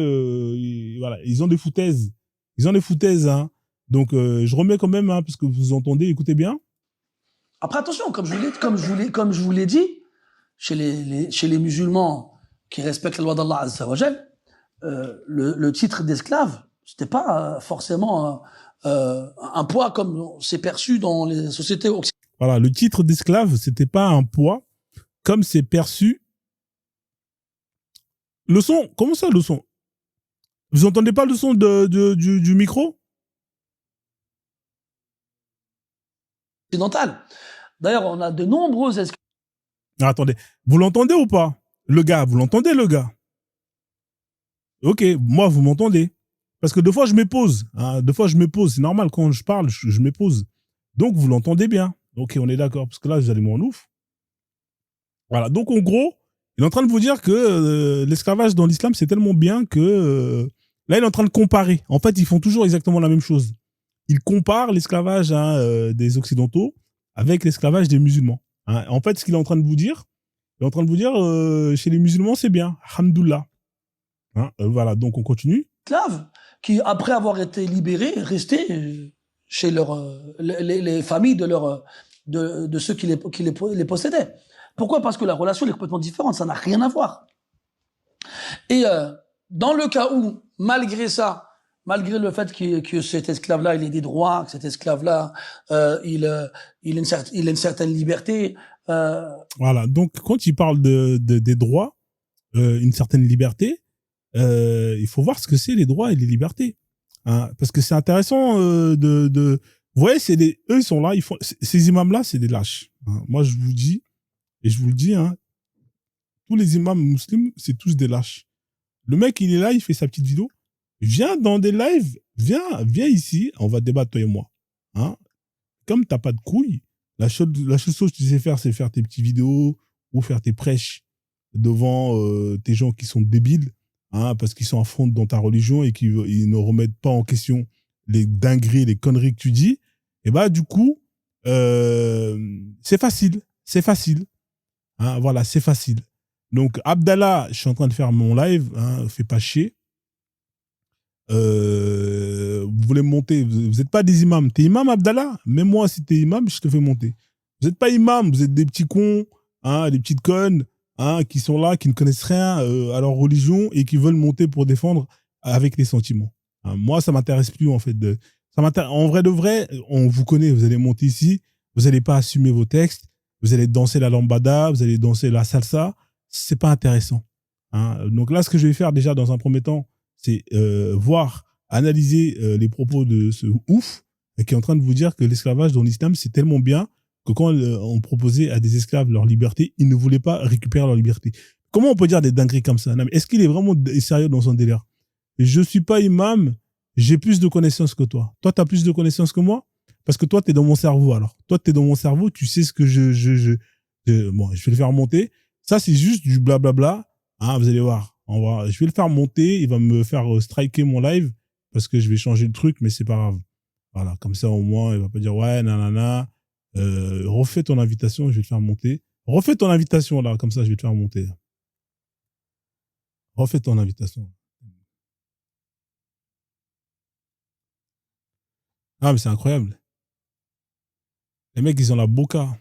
S1: voilà, ils ont des foutaises. Ils ont des foutaises, hein. Donc, je remets quand même, parce que vous entendez, écoutez bien.
S4: Après, attention, comme je vous l'ai dit, chez les musulmans qui respectent la loi d'Allah Azza wa Jal, le titre d'esclave, c'était pas forcément un poids comme c'est perçu dans les sociétés occidentales.
S1: Voilà, le titre d'esclave, c'était pas un poids comme c'est perçu. Le son, comment ça, le son? Vous entendez pas le son du micro?
S4: D'ailleurs, on a de nombreux esclaves.
S1: Ah, attendez, vous l'entendez ou pas? Le gars, vous l'entendez, le gars? Ok, moi, vous m'entendez. Parce que deux fois, je me pose. Hein, deux fois, je me pose. C'est normal, quand je parle, je me pose. Donc, vous l'entendez bien. Ok, on est d'accord. Parce que là, vous allez m'en ouf. Voilà. Donc, en gros, il est en train de vous dire que l'esclavage dans l'islam, c'est tellement bien que là, il est en train de comparer. En fait, ils font toujours exactement la même chose. Ils comparent l'esclavage des Occidentaux avec l'esclavage des musulmans. Hein. En fait, ce qu'il est en train de vous dire, il est en train de vous dire, chez les musulmans, c'est bien. Alhamdoulilah. Hein, voilà, donc on continue.
S4: Esclaves qui, après avoir été libérés, restaient chez les familles de ceux qui les possédaient. Pourquoi? Parce que la relation est complètement différente, ça n'a rien à voir. Et dans le cas où, malgré ça, malgré le fait que cet esclave-là, il ait des droits, que cet esclave-là, il a une certaine liberté.
S1: Voilà, donc quand il parle des droits, une certaine liberté, il faut voir ce que c'est les droits et les libertés. Hein, parce que c'est intéressant vous voyez, eux, ils sont là, ces imams-là, c'est des lâches. Hein. Moi, je vous dis, et je vous le dis, hein, tous les imams musulmans, c'est tous des lâches. Le mec, il est là, il fait sa petite vidéo. Viens dans des lives, viens ici, on va débattre, toi et moi. Hein. Comme t'as pas de couilles, la seule chose que tu sais faire, c'est faire tes petites vidéos ou faire tes prêches devant tes gens qui sont débiles, hein, parce qu'ils sont à fond dans ta religion et qu'ils ne remettent pas en question les dingueries, les conneries que tu dis. Et bah, du coup, c'est facile. C'est facile. Hein, voilà, c'est facile. Donc, Abdallah, je suis en train de faire mon live, hein, fais pas chier. Vous voulez me monter, vous n'êtes pas des imams. T'es imam, Abdallah? Même moi, si t'es imam, je te fais monter. Vous n'êtes pas imam, vous êtes des petits cons, hein, des petites connes, hein, qui sont là, qui ne connaissent rien à leur religion et qui veulent monter pour défendre avec les sentiments. Hein, moi, ça m'intéresse plus, en fait. En vrai de vrai, on vous connaît, vous allez monter ici, vous n'allez pas assumer vos textes, vous allez danser la lambada, vous allez danser la salsa, c'est pas intéressant. Hein. Donc là, ce que je vais faire déjà dans un premier temps, c'est voir, analyser les propos de ce ouf qui est en train de vous dire que l'esclavage dans l'islam, c'est tellement bien que quand on proposait à des esclaves leur liberté, ils ne voulaient pas récupérer leur liberté. Comment on peut dire des dingueries comme ça? Non, mais est-ce qu'il est vraiment sérieux dans son délire? Je suis pas imam, j'ai plus de connaissances que toi. Toi, tu as plus de connaissances que moi? Parce que toi, tu es dans mon cerveau alors. Toi, tu es dans mon cerveau, tu sais ce que bon, je vais le faire monter. Ça, c'est juste du blablabla. Hein, vous allez voir. Je vais le faire monter. Il va me faire striker mon live parce que je vais changer le truc, mais c'est pas grave. Voilà, comme ça, au moins, il va pas dire ouais, nanana. Refais ton invitation, je vais te faire monter. Refais ton invitation là, comme ça, je vais te faire monter. Refais ton invitation. Ah, mais c'est incroyable. Les mecs, ils ont la boca.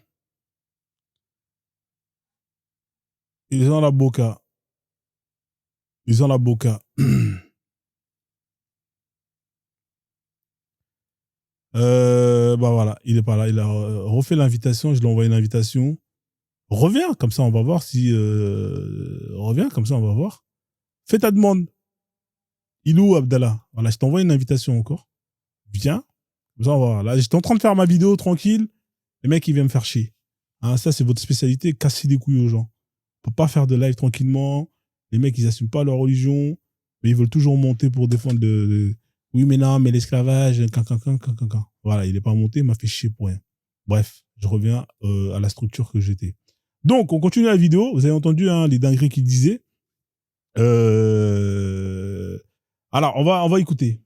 S1: Ils ont la boca. Ils ont la boca. Bah voilà, il est pas là. Il a refait l'invitation. Je lui ai envoyé une invitation. Reviens, comme ça, on va voir si. Reviens, comme ça, on va voir. Fais ta demande. Il est où, Abdallah? Voilà, je t'envoie une invitation encore. Viens. Comme ça, on va voir. Là, j'étais en train de faire ma vidéo tranquille. Le mec, il vient me faire chier. Hein, ça, c'est votre spécialité, casser les couilles aux gens. On peut pas faire de live tranquillement. Les mecs, ils assument pas leur religion, mais ils veulent toujours monter pour défendre oui, mais non, mais l'esclavage, Voilà, il est pas monté, il m'a fait chier pour rien. Bref, je reviens à la structure que j'étais. Donc, on continue la vidéo. Vous avez entendu hein, les dingueries qu'il disait. Alors, on va écouter.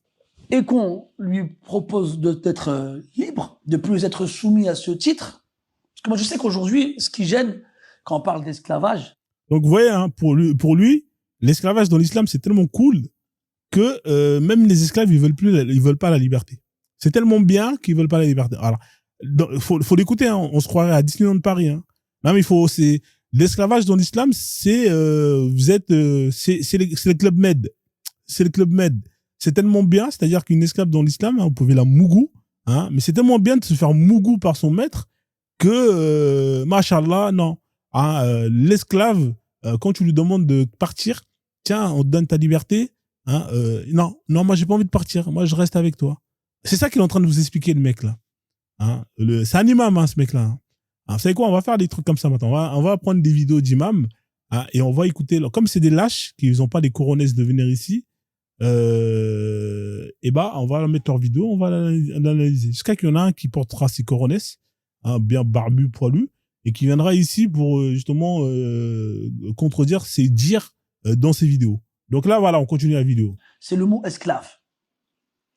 S4: Et qu'on lui propose d'être libre, de plus être soumis à ce titre. Parce que moi, je sais qu'aujourd'hui, ce qui gêne quand on parle d'esclavage.
S1: Donc, vous voyez, hein, pour lui, l'esclavage dans l'islam, c'est tellement cool que même les esclaves, ils veulent pas la liberté. C'est tellement bien qu'ils veulent pas la liberté. Alors, faut l'écouter, hein, on se croirait à Disneyland de Paris. Hein. Non, mais c'est l'esclavage dans l'islam, c'est le club med. C'est le club med. C'est tellement bien, c'est-à-dire qu'une esclave dans l'islam, hein, vous pouvez la mougou, hein, mais c'est tellement bien de se faire mougou par son maître que, machallah, non. Hein, l'esclave, quand tu lui demandes de partir, tiens, on te donne ta liberté, hein, non, moi j'ai pas envie de partir, moi je reste avec toi. C'est ça qu'il est en train de vous expliquer, le mec là. Hein, c'est un imam, hein, ce mec là. Hein. Vous savez quoi, on va faire des trucs comme ça maintenant. On va prendre des vidéos d'imams hein, et on va écouter. Comme c'est des lâches qui n'ont pas les couronnesses de venir ici, et bah on va mettre leur vidéo, on va l'analyser. Jusqu'à qu'il y en a un qui portera ses couronnesses, hein, bien barbu, poilu, et qui viendra ici pour justement contredire ses dires dans ses vidéos. Donc là, voilà, on continue la vidéo.
S4: C'est le mot esclave.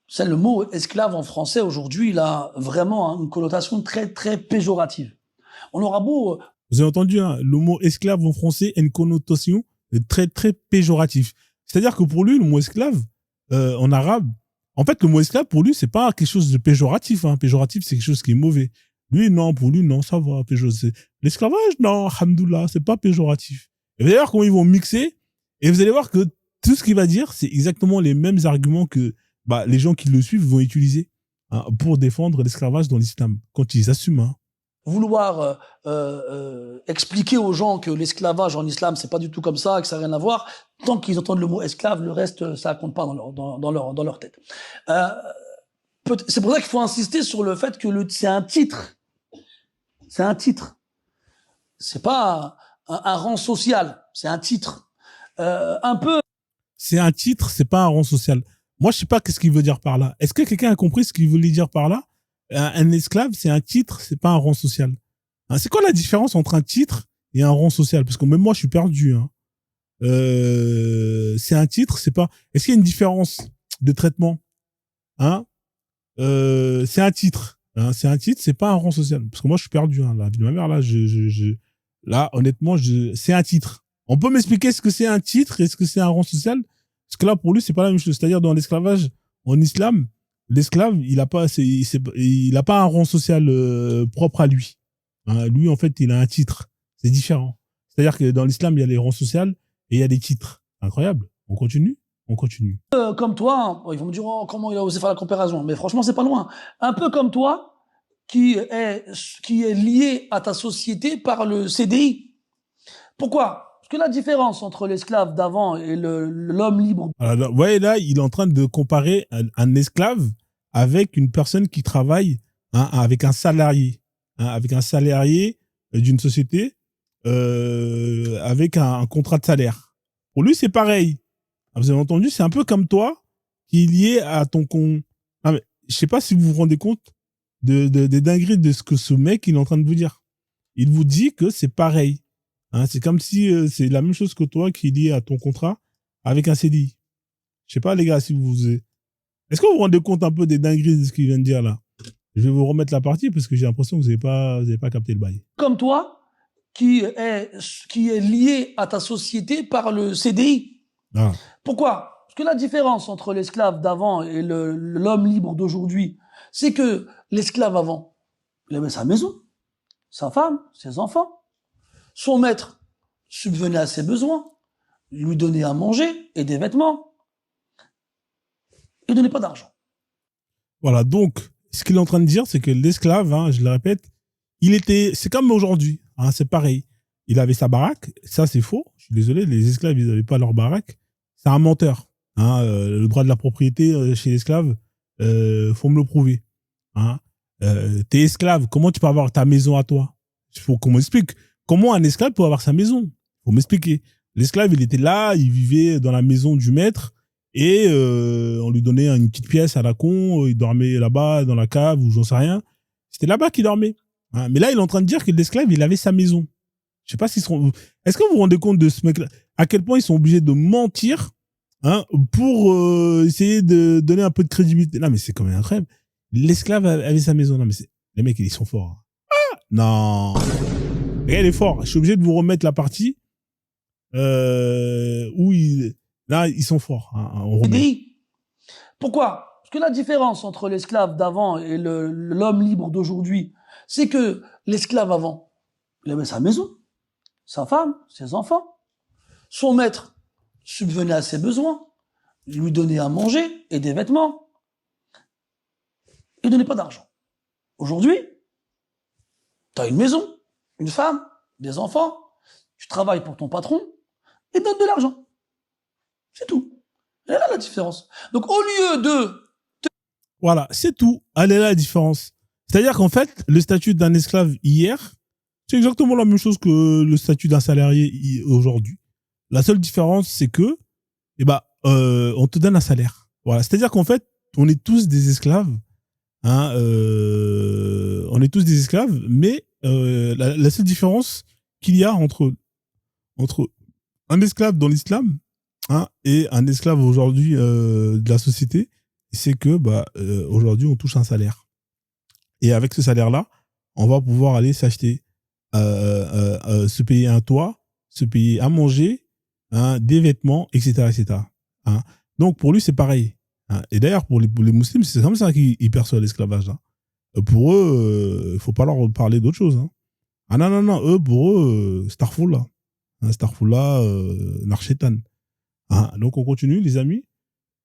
S4: C'est le mot esclave en français aujourd'hui, il a vraiment une connotation très très péjorative. On aura beau.
S1: Vous avez entendu, hein, le mot esclave en français a une connotation très très péjorative. C'est-à-dire que pour lui, le mot esclave, en arabe, en fait, le mot esclave, pour lui, c'est pas quelque chose de péjoratif. Hein. Péjoratif, c'est quelque chose qui est mauvais. Lui, non, pour lui, non, ça va. L'esclavage, non, alhamdoulilah, c'est pas péjoratif. Et vous allez voir comment ils vont mixer, et vous allez voir que tout ce qu'il va dire, c'est exactement les mêmes arguments que les gens qui le suivent vont utiliser hein, pour défendre l'esclavage dans l'islam, quand ils assument. Hein.
S4: Vouloir expliquer aux gens que l'esclavage en islam, c'est pas du tout comme ça, que ça n'a rien à voir, tant qu'ils entendent le mot esclave, le reste, ça compte pas dans leur tête. C'est pour ça qu'il faut insister sur le fait que c'est un titre. C'est un titre. C'est pas un rang social, c'est un titre. Un peu.
S1: C'est un titre, c'est pas un rang social. Moi, je sais pas qu'est-ce qu'il veut dire par là. Est-ce que quelqu'un a compris ce qu'il voulait dire par là? Un esclave, c'est un titre, c'est pas un rang social. Hein, c'est quoi la différence entre un titre et un rang social? Parce que même moi, je suis perdu. Hein. C'est un titre, c'est pas. Est-ce qu'il y a une différence de traitement? Hein? C'est un titre. Hein, c'est un titre, c'est pas un rang social. Parce que moi, je suis perdu. Hein, la vie de ma mère, là, là, honnêtement, c'est un titre. On peut m'expliquer ce que c'est un titre et ce que c'est un rang social? Parce que là, pour lui, c'est pas la même chose. C'est-à-dire, dans l'esclavage, en islam, l'esclave, il a pas un rang social propre à lui. Hein, lui, en fait, il a un titre. C'est différent. C'est-à-dire que dans l'islam, il y a les rangs sociaux et il y a des titres. Incroyable. On continue? On continue.
S4: Comme toi, ils vont me dire oh, comment il a osé faire la comparaison. Mais franchement, c'est pas loin. Un peu comme toi, qui est lié à ta société par le CDI. Pourquoi? Parce que la différence entre l'esclave d'avant et l'homme libre.
S1: Alors, vous voyez là, il est en train de comparer un esclave avec une personne qui travaille hein, avec un salarié. Hein, avec un salarié d'une société avec un contrat de salaire. Pour lui, c'est pareil. Vous avez entendu, c'est un peu comme toi qui est lié à ton con. Ah, mais, je sais pas si vous vous rendez compte des dingueries de ce que ce mec il est en train de vous dire. Il vous dit que c'est pareil. Hein, c'est comme si c'est la même chose que toi qui est lié à ton contrat avec un CDI. Je sais pas les gars si vous... Est-ce que vous vous rendez compte un peu des dingueries de ce qu'il vient de dire là? Je vais vous remettre la partie parce que j'ai l'impression que vous n'avez pas capté le bail.
S4: Comme toi, qui est lié à ta société par le CDI.
S1: Ah.
S4: Pourquoi? Parce que la différence entre l'esclave d'avant et l'homme libre d'aujourd'hui, c'est que l'esclave avant, il avait sa maison, sa femme, ses enfants. Son maître subvenait à ses besoins, lui donnait à manger et des vêtements. Il ne donnait pas d'argent.
S1: Voilà, donc, ce qu'il est en train de dire, c'est que l'esclave, hein, je le répète, c'est comme aujourd'hui, hein, c'est pareil. Il avait sa baraque, ça c'est faux, je suis désolé, les esclaves, ils n'avaient pas leur baraque. C'est un menteur. Hein, le droit de la propriété chez l'esclave, faut me le prouver. Hein. T'es esclave, comment tu peux avoir ta maison à toi? Il faut qu'on m'explique. Comment un esclave peut avoir sa maison? Faut m'expliquer. L'esclave, il était là, il vivait dans la maison du maître et on lui donnait une petite pièce à la con, il dormait là-bas dans la cave ou j'en sais rien. C'était là-bas qu'il dormait. Hein. Mais là, il est en train de dire que l'esclave, il avait sa maison. Je sais pas s'ils seront. Est-ce que vous vous rendez compte de ce mec-là? À quel point ils sont obligés de mentir, hein, pour essayer de donner un peu de crédibilité. Non, mais c'est quand même incroyable. L'esclave avait sa maison. Non, mais les mecs, ils sont forts. Ah non. Les gars, il est fort. Je suis obligé de vous remettre la partie où là, ils sont forts. Hein, on remet.
S4: Pourquoi? Parce que la différence entre l'esclave d'avant et l'homme libre d'aujourd'hui, c'est que l'esclave avant, il avait sa maison, sa femme, ses enfants. Son maître subvenait à ses besoins, lui donnait à manger et des vêtements. Il ne donnait pas d'argent. Aujourd'hui, tu as une maison, une femme, des enfants, tu travailles pour ton patron, il donne de l'argent. C'est tout. Elle est là la différence. Donc au lieu de...
S1: Voilà, c'est tout. Elle est là la différence. C'est-à-dire qu'en fait, le statut d'un esclave hier, c'est exactement la même chose que le statut d'un salarié aujourd'hui. La seule différence, c'est que, on te donne un salaire. Voilà. C'est-à-dire qu'en fait, on est tous des esclaves. Hein, on est tous des esclaves, mais la seule différence qu'il y a entre un esclave dans l'islam, hein, et un esclave aujourd'hui de la société, c'est que aujourd'hui on touche un salaire. Et avec ce salaire-là, on va pouvoir aller s'acheter, se payer un toit, se payer à manger, hein, des vêtements, etc., etc. Hein. Donc pour lui c'est pareil. Hein. Et d'ailleurs pour les musulmans c'est comme ça qu'ils perçoivent l'esclavage. Hein. Pour eux, il faut pas leur parler d'autre chose. Hein. Ah non, eux pour eux, Starfoula. Hein, Starfoula, Narchetan. Hein. Donc on continue les amis.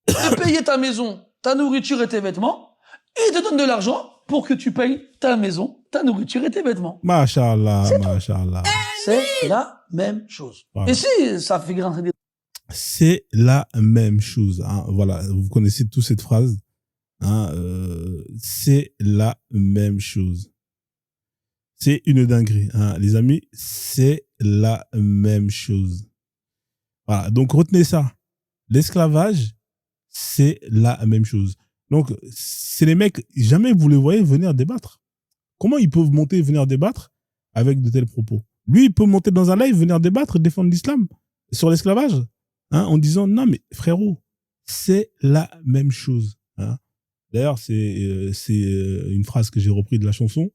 S4: De payer ta maison, ta nourriture et tes vêtements, et te donne de l'argent pour que tu payes ta maison, ta nourriture et tes vêtements.
S1: Masha'Allah, Masha'Allah.
S4: C'est la même chose. Voilà. Et si ça fait grincer des...
S1: C'est la même chose. Hein. Voilà, vous connaissez tous cette phrase. Hein, c'est la même chose. C'est une dinguerie. Hein. Les amis, c'est la même chose. Voilà, donc retenez ça. L'esclavage, c'est la même chose. Donc, c'est les mecs, jamais vous les voyez venir débattre. Comment ils peuvent monter et venir débattre avec de tels propos? Lui, il peut monter dans un live, venir débattre, défendre l'islam sur l'esclavage, hein, en disant non, mais frérot, c'est la même chose. Hein. D'ailleurs, c'est une phrase que j'ai reprise de la chanson.